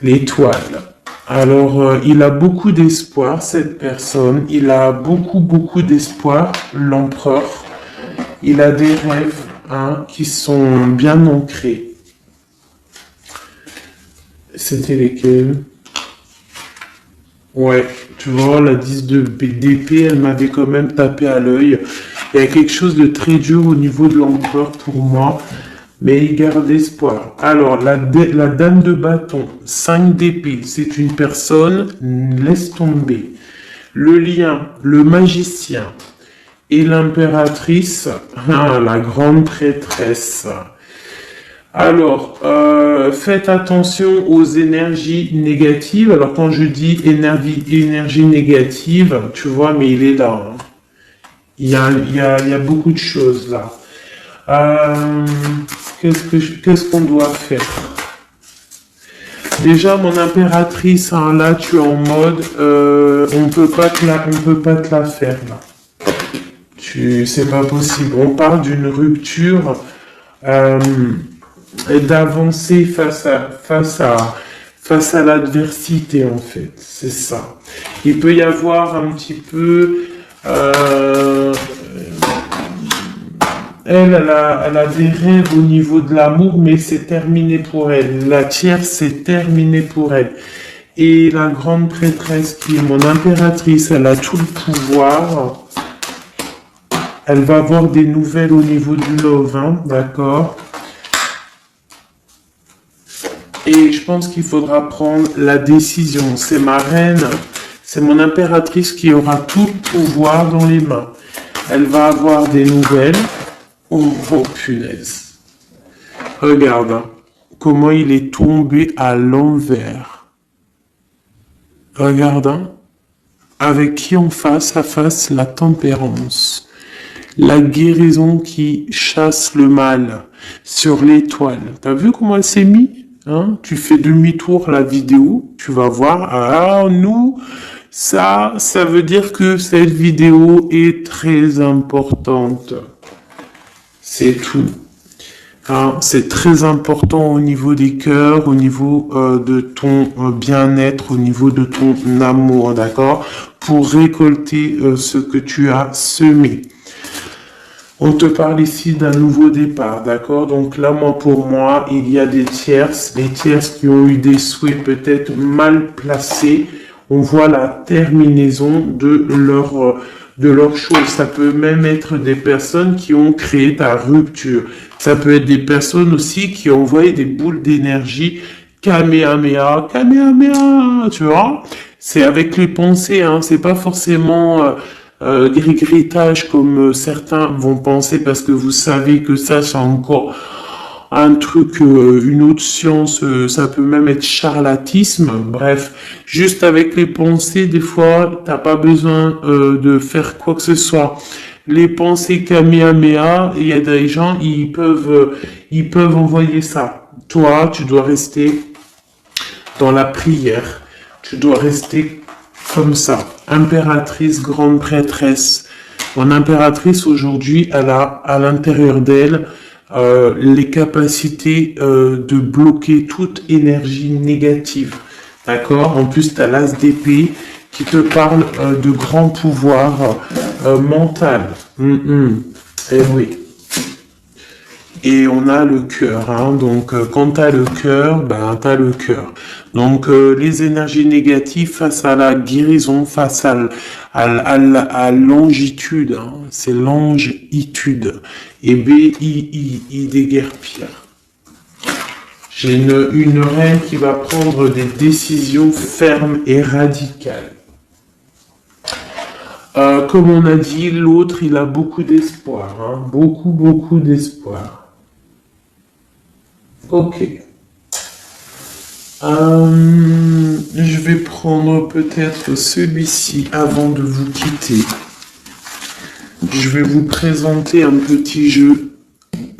l'étoile. Alors, il a beaucoup d'espoir, cette personne. Il a beaucoup d'espoir, l'empereur. Il a des rêves, hein, qui sont bien ancrés. C'était lesquels? Ouais, tu vois, la 10 d'épée, elle m'avait quand même tapé à l'œil. Il y a quelque chose de très dur au niveau de l'empereur pour moi. Mais il garde espoir. Alors, la dame de bâton, 5 d'épée, c'est une personne, laisse tomber. Le lien, le magicien et l'impératrice, la grande prêtresse. Alors, faites attention aux énergies négatives. Alors, quand je dis énergie négative, tu vois, mais il est là, hein. Il y a beaucoup de choses là. Qu'est-ce qu'on doit faire? Déjà, mon impératrice, hein, là, tu es en mode, on peut pas te la faire, là. C'est pas possible. On parle d'une rupture, et d'avancer face à l'adversité, en fait. C'est ça. Il peut y avoir un petit peu, elle a des rêves au niveau de l'amour, mais c'est terminé pour elle. La tierce, c'est terminé pour elle. Et la grande prêtresse, qui est mon impératrice, elle a tout le pouvoir. Elle va avoir des nouvelles au niveau du love, hein, d'accord? Et je pense qu'il faudra prendre la décision. C'est ma reine, c'est mon impératrice qui aura tout le pouvoir dans les mains. Elle va avoir des nouvelles. Oh, oh, punaise. Regarde, hein, comment il est tombé à l'envers. Regarde, hein, avec qui on face à face la tempérance. La guérison qui chasse le mal sur l'étoile. T'as vu comment elle s'est mise, hein? Tu fais demi-tour la vidéo, tu vas voir. Ah, nous, ça veut dire que cette vidéo est très importante. C'est tout. Hein, c'est très important au niveau des cœurs, au niveau de ton bien-être, au niveau de ton amour, d'accord? Pour récolter ce que tu as semé. On te parle ici d'un nouveau départ, d'accord? Donc là, pour moi, il y a des tierces, les tierces qui ont eu des souhaits peut-être mal placés. On voit la terminaison de leur chose. Ça peut même être des personnes qui ont créé ta rupture. Ça peut être des personnes aussi qui ont envoyé des boules d'énergie. Kamehameha, Kamehameha, tu vois? C'est avec les pensées, hein. C'est pas forcément gris-grittage comme certains vont penser parce que vous savez que ça, c'est encore un truc, une autre science, ça peut même être charlatisme. Bref, juste avec les pensées, des fois, t'as pas besoin de faire quoi que ce soit. Les pensées Kamehameha, il y a des gens, ils peuvent envoyer ça. Toi, tu dois rester dans la prière. Tu dois rester comme ça. Impératrice, grande prêtresse. Mon impératrice, aujourd'hui, elle a à l'intérieur d'elle les capacités de bloquer toute énergie négative. D'accord? En plus, tu as l'as d'épée qui te parle de grand pouvoir mental. Eh oui. Et on a le cœur, hein. Donc quand tu as le cœur, ben tu as le cœur. Donc les énergies négatives face à la guérison, face à longitude, hein. C'est longitude. Et B-I-I déguerpir. J'ai une reine qui va prendre des décisions fermes et radicales. Comme on a dit, l'autre, il a beaucoup d'espoir, hein. Beaucoup d'espoir. Ok. Je vais prendre peut-être celui-ci avant de vous quitter. Je vais vous présenter un petit jeu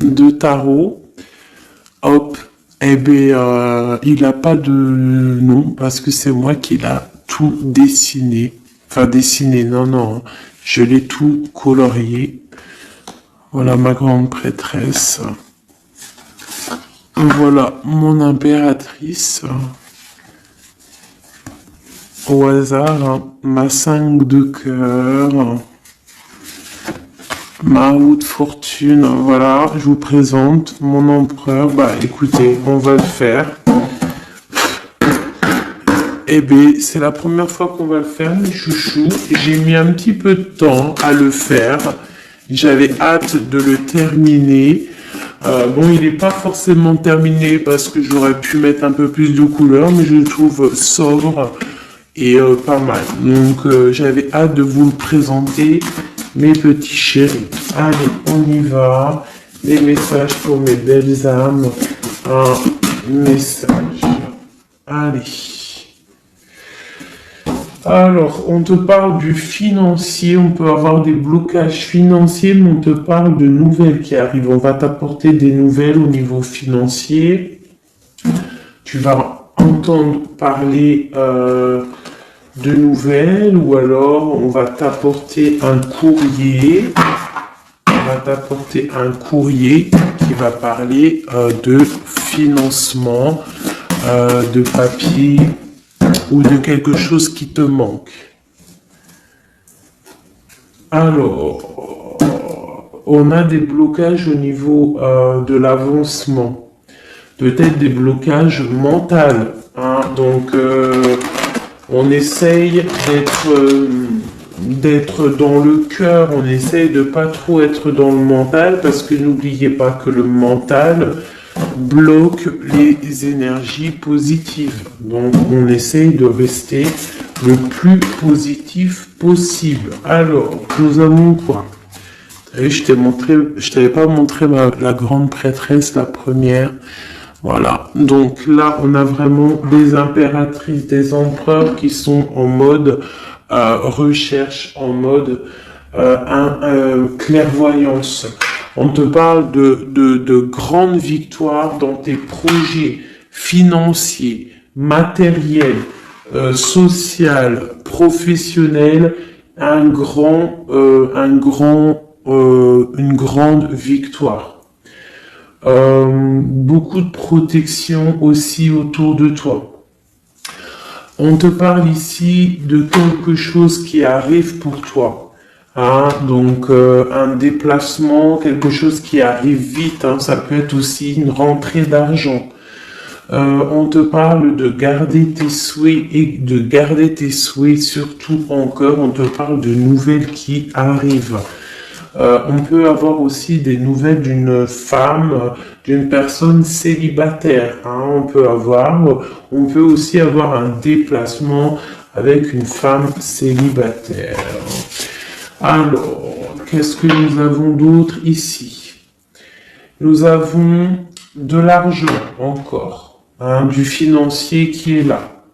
de tarot. Hop. Eh bien, il n'a pas de nom parce que c'est moi qui l'a tout dessiné. Enfin, dessiné, non. Je l'ai tout colorié. Voilà ma grande prêtresse. Voilà mon impératrice. Au hasard, hein, ma 5 de cœur. Ma roue de fortune. Voilà, je vous présente mon empereur. Bah écoutez, on va le faire. Eh bien, c'est la première fois qu'on va le faire, mes chouchous. J'ai mis un petit peu de temps à le faire. J'avais hâte de le terminer. Bon, il n'est pas forcément terminé parce que j'aurais pu mettre un peu plus de couleurs, mais je le trouve sobre et pas mal. Donc, j'avais hâte de vous le présenter, mes petits chéris. Allez, on y va. Les messages pour mes belles âmes. Un message. Allez. Alors, on te parle du financier, on peut avoir des blocages financiers, mais on te parle de nouvelles qui arrivent. On va t'apporter des nouvelles au niveau financier. Tu vas entendre parler de nouvelles ou alors on va t'apporter un courrier. On va t'apporter un courrier qui va parler de financement, de papier, ou de quelque chose qui te manque. Alors, on a des blocages au niveau de l'avancement. Peut-être des blocages mentaux. Hein. Donc, on essaye d'être dans le cœur, on essaye de pas trop être dans le mental, parce que n'oubliez pas que le mental bloque les énergies positives. Donc, on essaye de rester le plus positif possible. Alors, nous avons quoi? Je t'avais pas montré la grande prêtresse, la première. Voilà. Donc là, on a vraiment des impératrices, des empereurs qui sont en mode recherche, en mode clairvoyance. On te parle de grandes victoires dans tes projets financiers, matériels, social, professionnel, une grande victoire. Beaucoup de protection aussi autour de toi. On te parle ici de quelque chose qui arrive pour toi. Hein, donc un déplacement, quelque chose qui arrive vite. Hein, ça peut être aussi une rentrée d'argent. On te parle de garder tes souhaits et de garder tes souhaits surtout en cœur. On te parle de nouvelles qui arrivent. On peut avoir aussi des nouvelles d'une femme, d'une personne célibataire. Hein, on peut aussi avoir un déplacement avec une femme célibataire. Alors, qu'est-ce que nous avons d'autre ici? Nous avons de l'argent encore, hein, du financier qui est là.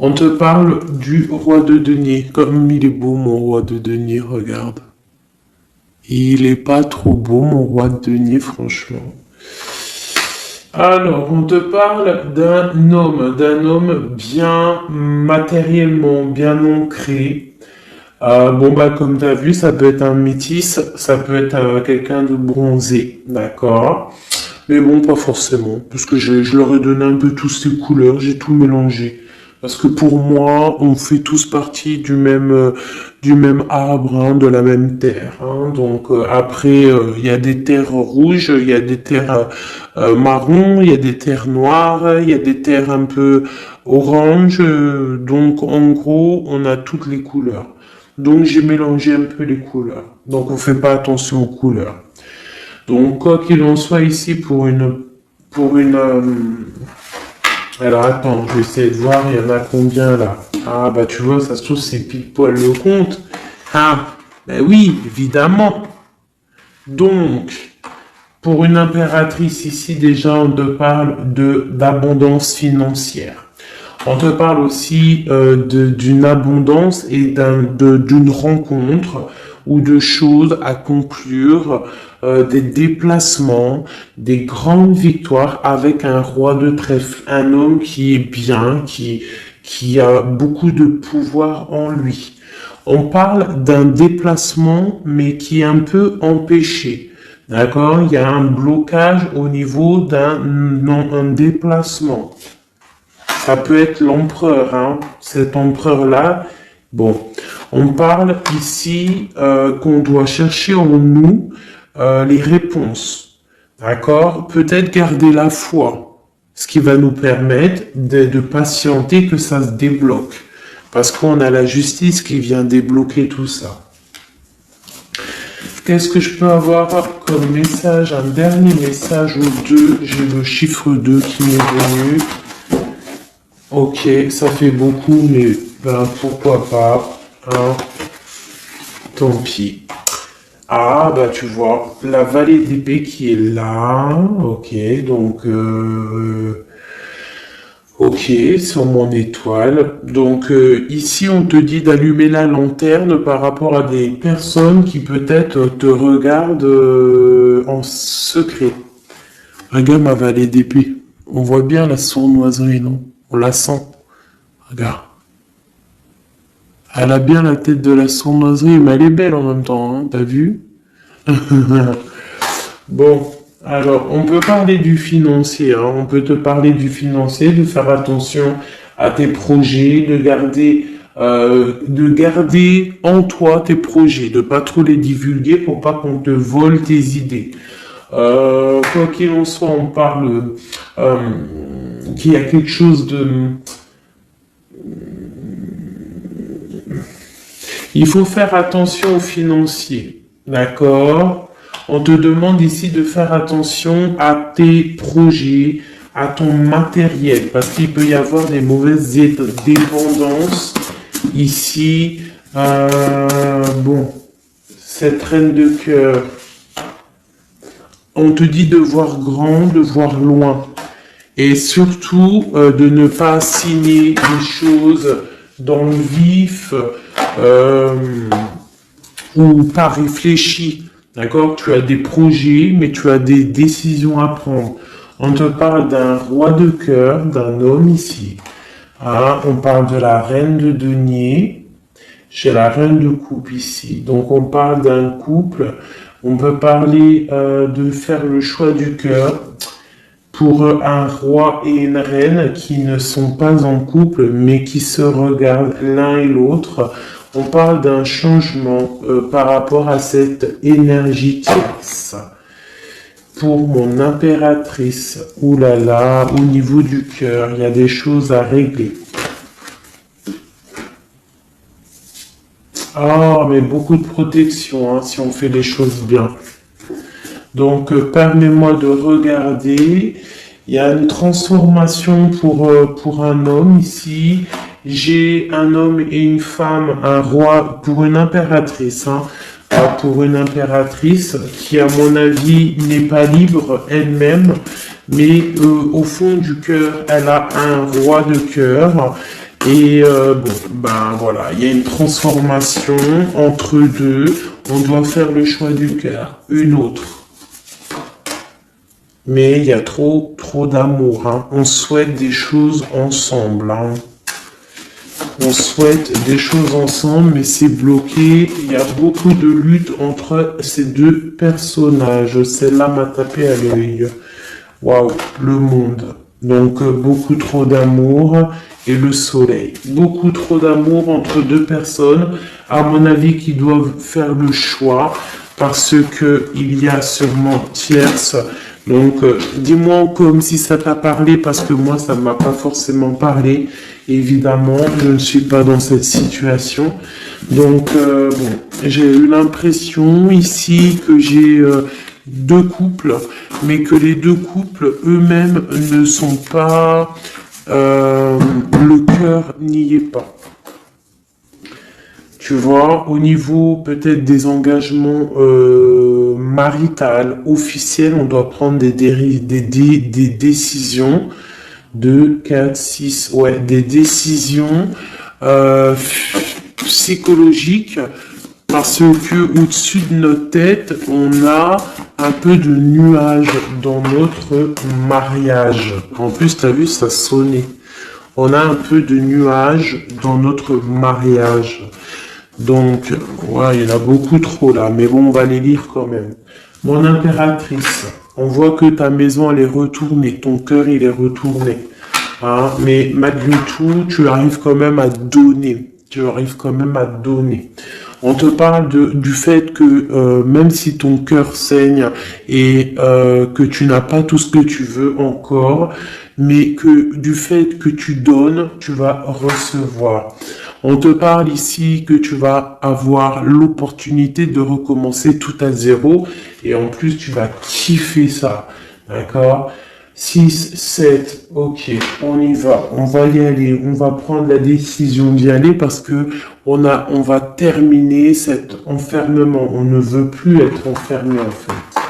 On te parle du roi de denier. Comme il est beau mon roi de denier, regarde. Il est pas trop beau, mon roi de denier, franchement. Alors, on te parle d'un homme bien matériellement, bien ancré. Comme tu as vu, ça peut être un métis, ça peut être quelqu'un de bronzé, d'accord? Mais bon, pas forcément, parce que je leur ai donné un peu tous ces couleurs, j'ai tout mélangé. Parce que pour moi, on fait tous partie du même arbre, hein, de la même terre. Hein. Donc après, il y a des terres rouges, il y a des terres marron, il y a des terres noires, il y a des terres un peu orange. Donc en gros, on a toutes les couleurs. Donc j'ai mélangé un peu les couleurs. Donc on fait pas attention aux couleurs. Donc quoi qu'il en soit ici alors attends, je vais essayer de voir, il y en a combien là? Ah bah tu vois, ça se trouve c'est pile poil le compte. Ah, ben oui, évidemment. Donc, pour une impératrice ici, déjà on te parle d'abondance financière. On te parle aussi d'une abondance et d'une rencontre ou de choses à conclure, des déplacements, des grandes victoires avec un roi de trèfle, un homme qui est bien, qui a beaucoup de pouvoir en lui. On parle d'un déplacement, mais qui est un peu empêché. D'accord? Il y a un blocage au niveau d'un déplacement. Ça peut être l'empereur, hein. Cet empereur-là. Bon, on parle ici qu'on doit chercher en nous les réponses. D'accord? Peut-être garder la foi, ce qui va nous permettre de patienter que ça se débloque. Parce qu'on a la justice qui vient débloquer tout ça. Qu'est-ce que je peux avoir comme message? Un dernier message ou deux. J'ai le chiffre 2 qui m'est venu. Ok, ça fait beaucoup, mais pourquoi pas, hein, tant pis. Ah, bah tu vois, la vallée d'épée qui est là, ok, donc, ok, sur mon étoile. Donc ici, on te dit d'allumer la lanterne par rapport à des personnes qui peut-être te regardent en secret. Regarde ma vallée d'épée. On voit bien la sournoiserie, non? On la sent. Regarde. Elle a bien la tête de la sournoiserie, mais elle est belle en même temps, hein, t'as vu? Bon, alors, on peut parler du financier, hein, on peut te parler du financier, de faire attention à tes projets, de garder en toi tes projets, de pas trop les divulguer pour pas qu'on te vole tes idées. Quoi qu'il en soit, on parle qu'il y a quelque chose de... Il faut faire attention aux financiers, d'accord? On te demande ici de faire attention à tes projets, à ton matériel, parce qu'il peut y avoir des mauvaises dépendances ici. Bon, cette reine de cœur, on te dit de voir grand, de voir loin, et surtout de ne pas signer des choses dans le vif ou pas réfléchi. D'accord? Tu as des projets, mais tu as des décisions à prendre. On te parle d'un roi de cœur, d'un homme ici. Ah, on parle de la reine de denier. J'ai la reine de coupe ici. Donc on parle d'un couple On peut parler de faire le choix du cœur pour un roi et une reine qui ne sont pas en couple, mais qui se regardent l'un et l'autre. On parle d'un changement par rapport à cette énergie tierce. Pour mon impératrice, oulala, au niveau du cœur, il y a des choses à régler. Ah, mais beaucoup de protection, hein, si on fait les choses bien. Donc, permets-moi de regarder. Il y a une transformation pour un homme ici. J'ai un homme et une femme, un roi pour une impératrice, hein, pour une impératrice qui, à mon avis, n'est pas libre elle-même, mais au fond du cœur, elle a un roi de cœur. Et bon, ben voilà, il y a une transformation entre deux. On doit faire le choix du cœur, une autre. Mais il y a trop d'amour. Hein. On souhaite des choses ensemble. Hein. On souhaite des choses ensemble, mais c'est bloqué. Il y a beaucoup de lutte entre ces deux personnages. Celle-là m'a tapé à l'œil. Waouh, le monde. Donc, beaucoup trop d'amour et le soleil. Beaucoup trop d'amour entre deux personnes, à mon avis, qui doivent faire le choix parce que il y a sûrement tierce. Donc, dis-moi comme si ça t'a parlé parce que moi, ça ne m'a pas forcément parlé. Évidemment, je ne suis pas dans cette situation. Donc, bon, j'ai eu l'impression ici que j'ai deux couples, mais que les deux couples eux-mêmes ne sont pas... le cœur n'y est pas. Tu vois, au niveau peut-être des engagements maritales, officiels, on doit prendre des décisions. 2, 4, 6, ouais, des décisions psychologiques parce que au-dessus de notre tête, on a un peu de nuages dans notre mariage. En plus, tu as vu, ça sonnait. On a un peu de nuages dans notre mariage. Donc, ouais, il y en a beaucoup trop là, mais bon, on va les lire quand même. Mon impératrice, on voit que ta maison, elle est retournée, ton cœur, il est retourné. Hein, mais malgré tout, tu arrives quand même à donner. Tu arrives quand même à donner. On te parle du fait que même si ton cœur saigne et que tu n'as pas tout ce que tu veux encore, mais que du fait que tu donnes, tu vas recevoir. On te parle ici que tu vas avoir l'opportunité de recommencer tout à zéro et en plus tu vas kiffer ça. D'accord ? 6, 7, ok, on y va, on va y aller, on va prendre la décision d'y aller parce que on va terminer cet enfermement. On ne veut plus être enfermé en fait.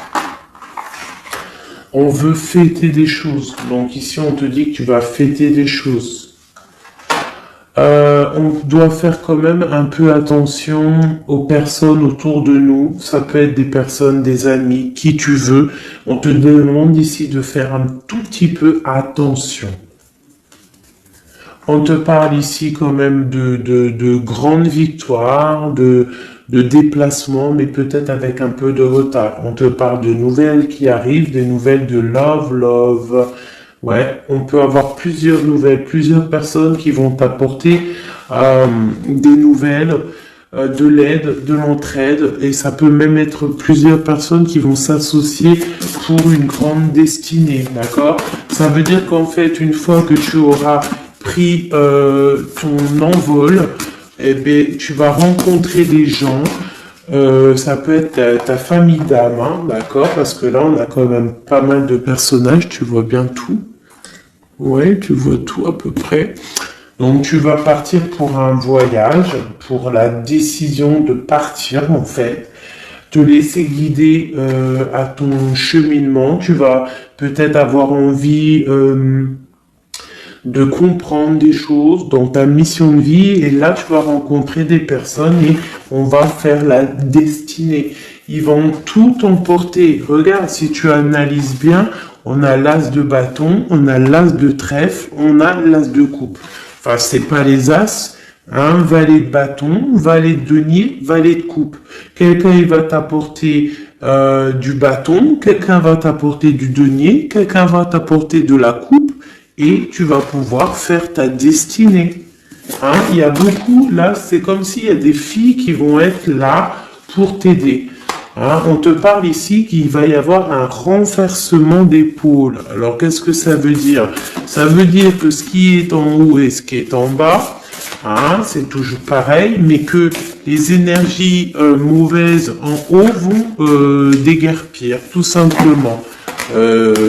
On veut fêter des choses. Donc ici on te dit que tu vas fêter des choses. On doit faire quand même un peu attention aux personnes autour de nous. Ça peut être des personnes, des amis, qui tu veux. On te demande ici de faire un tout petit peu attention. On te parle ici quand même de grandes victoires, de déplacements, mais peut-être avec un peu de retard. On te parle de nouvelles qui arrivent, des nouvelles de love. Ouais, on peut avoir plusieurs nouvelles, plusieurs personnes qui vont t'apporter des nouvelles, de l'aide, de l'entraide, et ça peut même être plusieurs personnes qui vont s'associer pour une grande destinée, d'accord? Ça veut dire qu'en fait, une fois que tu auras pris ton envol, eh bien, tu vas rencontrer des gens. Ça peut être ta famille d'âme, hein, d'accord? Parce que là, on a quand même pas mal de personnages, tu vois bien tout. Ouais, tu vois tout à peu près. Donc, tu vas partir pour un voyage, pour la décision de partir, en fait. Te laisser guider à ton cheminement. Tu vas peut-être avoir envie de comprendre des choses dans ta mission de vie. Et là, tu vas rencontrer des personnes et on va faire la destinée. Ils vont tout emporter. Regarde, si tu analyses bien, on a l'as de bâton, on a l'as de trèfle, on a l'as de coupe. Enfin, c'est pas les as, Hein, valet de bâton, valet de denier, valet de coupe. Quelqu'un il va t'apporter du bâton, quelqu'un va t'apporter du denier, quelqu'un va t'apporter de la coupe et tu vas pouvoir faire ta destinée. Hein, il y a beaucoup, là, c'est comme s'il y a des filles qui vont être là pour t'aider. Hein, on te parle ici qu'il va y avoir un renversement d'épaule. Alors, qu'est-ce que ça veut dire? Ça veut dire que ce qui est en haut et ce qui est en bas, hein, c'est toujours pareil, mais que les énergies mauvaises en haut vont déguerpir, tout simplement.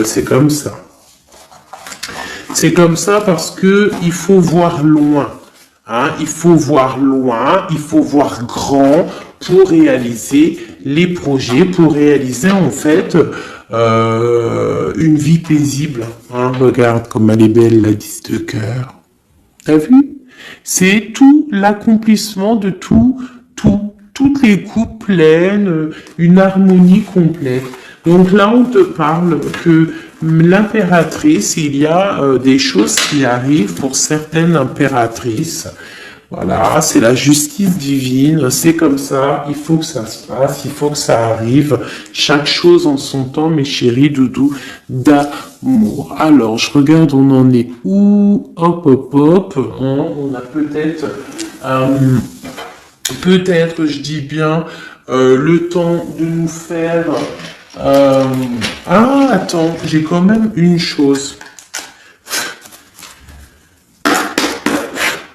C'est comme ça. C'est comme ça parce que il faut voir loin. Hein, il faut voir loin, il faut voir grand pour réaliser les projets, pour réaliser en fait une vie paisible. Hein, regarde comme elle est belle, la 10 de cœur. T'as vu? C'est tout l'accomplissement de toutes les coupes pleines, une harmonie complète. Donc là, on te parle que l'impératrice, il y a des choses qui arrivent pour certaines impératrices. Voilà, c'est la justice divine, c'est comme ça, il faut que ça se passe, il faut que ça arrive. Chaque chose en son temps, mes chéris doudous, d'amour. Alors, je regarde, on en est où? Hop, hop, hop. On a peut-être, je dis bien, le temps de nous faire... Ah, attends, j'ai quand même une chose.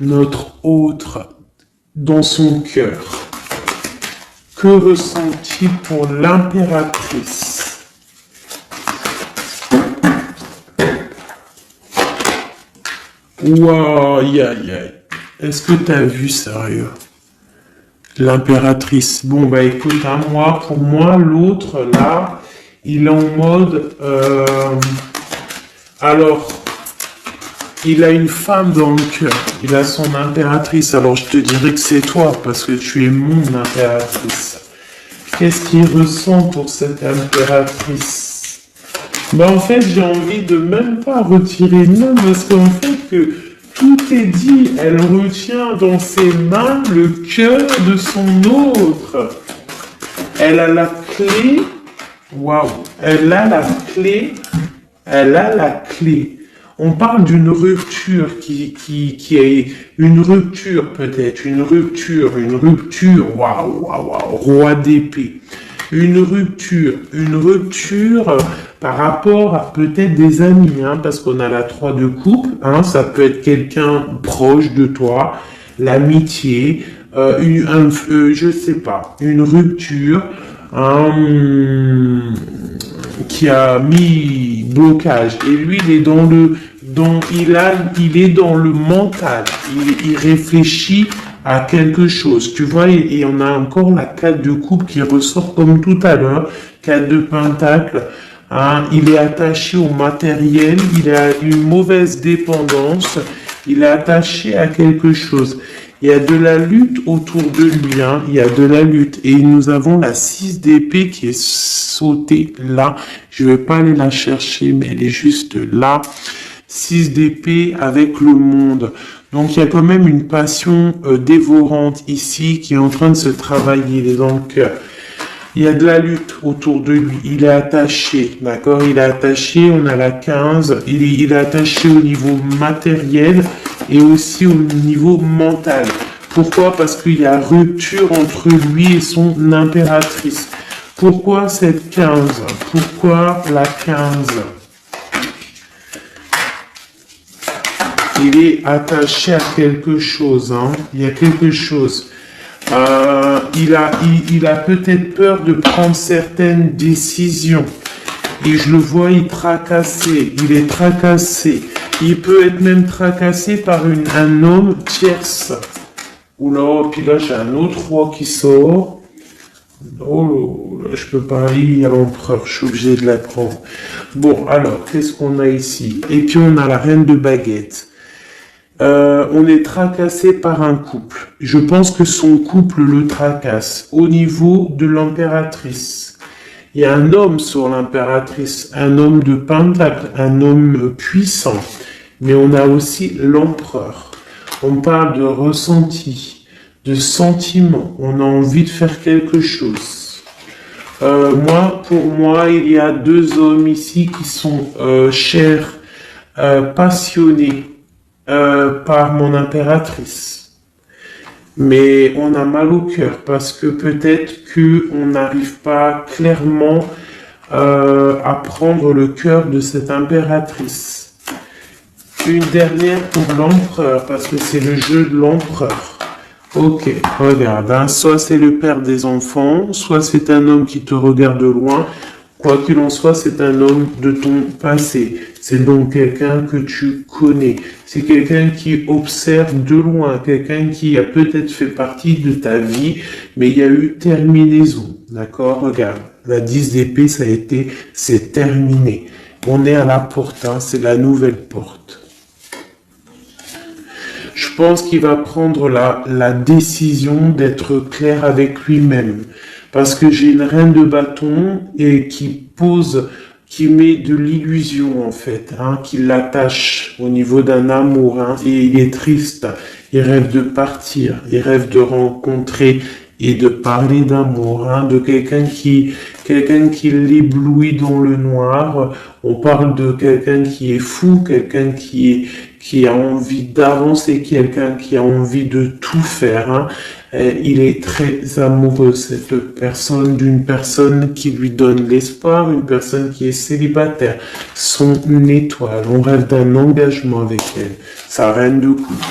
Notre autre, dans son cœur, que ressent-il pour l'impératrice? Waouh, aïe, aïe, aïe. Est-ce que t'as vu, sérieux? L'impératrice. Bon, bah écoute, hein, pour moi, l'autre, là, il est en mode... alors, il a une femme dans le cœur. Il a son impératrice. Alors, je te dirais que c'est toi, parce que tu es mon impératrice. Qu'est-ce qu'il ressent pour cette impératrice? Bah, en fait, j'ai envie de même pas retirer non, parce qu'en fait, que tout est dit. Elle retient dans ses mains le cœur de son autre. Elle a la clé. Waouh! Elle a la clé. Elle a la clé. On parle d'une rupture qui est une rupture peut-être, une rupture, waouh, waouh, waouh, roi d'épée. Une rupture par rapport à peut-être des amis, hein, parce qu'on a la 3 de coupe, hein, ça peut être quelqu'un proche de toi, l'amitié, je sais pas, une rupture, qui a mis blocage. Et lui, il est il est dans le mental. Il réfléchit à quelque chose. Tu vois, et on a encore la 4 de coupe qui ressort comme tout à l'heure. 4 de pentacle. Hein, il est attaché au matériel. Il a une mauvaise dépendance. Il est attaché à quelque chose. Il y a de la lutte autour de lui, hein. Il y a de la lutte. Et nous avons la 6 d'épée qui est sautée là. Je vais pas aller la chercher, mais elle est juste là. 6 d'épée avec le monde. Donc il y a quand même une passion dévorante ici qui est en train de se travailler. Il est dans le cœur. Il y a de la lutte autour de lui. Il est attaché, d'accord? Il est attaché, on a la 15. Il est attaché au niveau matériel et aussi au niveau mental. Pourquoi? Parce qu'il y a rupture entre lui et son impératrice. Pourquoi cette 15? Pourquoi la 15? Il est attaché à quelque chose, hein? Il y a quelque chose. Il a peut-être peur de prendre certaines décisions. Et je le vois, il est tracassé. Il peut être même tracassé par un homme tierce. Oula, puis là, j'ai un autre roi qui sort. Oh, là, je peux pas aller, il y a l'empereur, je suis obligé de la prendre. Bon, alors, qu'est-ce qu'on a ici? Et puis, on a la reine de baguette. On est tracassé par un couple. Je pense que son couple le tracasse. Au niveau de l'impératrice, il y a un homme sur l'impératrice, un homme de pentacle, un homme puissant. Mais on a aussi l'empereur. On parle de ressenti, de sentiment. On a envie de faire quelque chose. Pour moi, il y a deux hommes ici qui sont chers, passionnés par mon impératrice. Mais on a mal au cœur parce que peut-être qu'on n'arrive pas clairement à prendre le cœur de cette impératrice. Une dernière pour l'empereur, parce que c'est le jeu de l'empereur. Ok, regarde, hein, soit c'est le père des enfants, soit c'est un homme qui te regarde de loin. Quoi qu'il en soit, c'est un homme de ton passé. C'est donc quelqu'un que tu connais. C'est quelqu'un qui observe de loin, quelqu'un qui a peut-être fait partie de ta vie, mais il y a eu terminaison. D'accord? Regarde, la 10 d'épée, c'est terminé. On est à la porte, hein, c'est la nouvelle porte. Je pense qu'il va prendre la décision d'être clair avec lui-même. Parce que j'ai une reine de bâton et qui met de l'illusion en fait, hein, qui l'attache au niveau d'un amour, hein, et il est triste. Il rêve de partir, il rêve de rencontrer et de parler d'amour, hein, de quelqu'un qui l'éblouit dans le noir. On parle de quelqu'un qui est fou, quelqu'un qui a envie d'avancer, quelqu'un qui a envie de tout faire, hein. Il est très amoureux, cette personne, d'une personne qui lui donne l'espoir, une personne qui est célibataire, son étoile. On rêve d'un engagement avec elle, sa reine de coupe.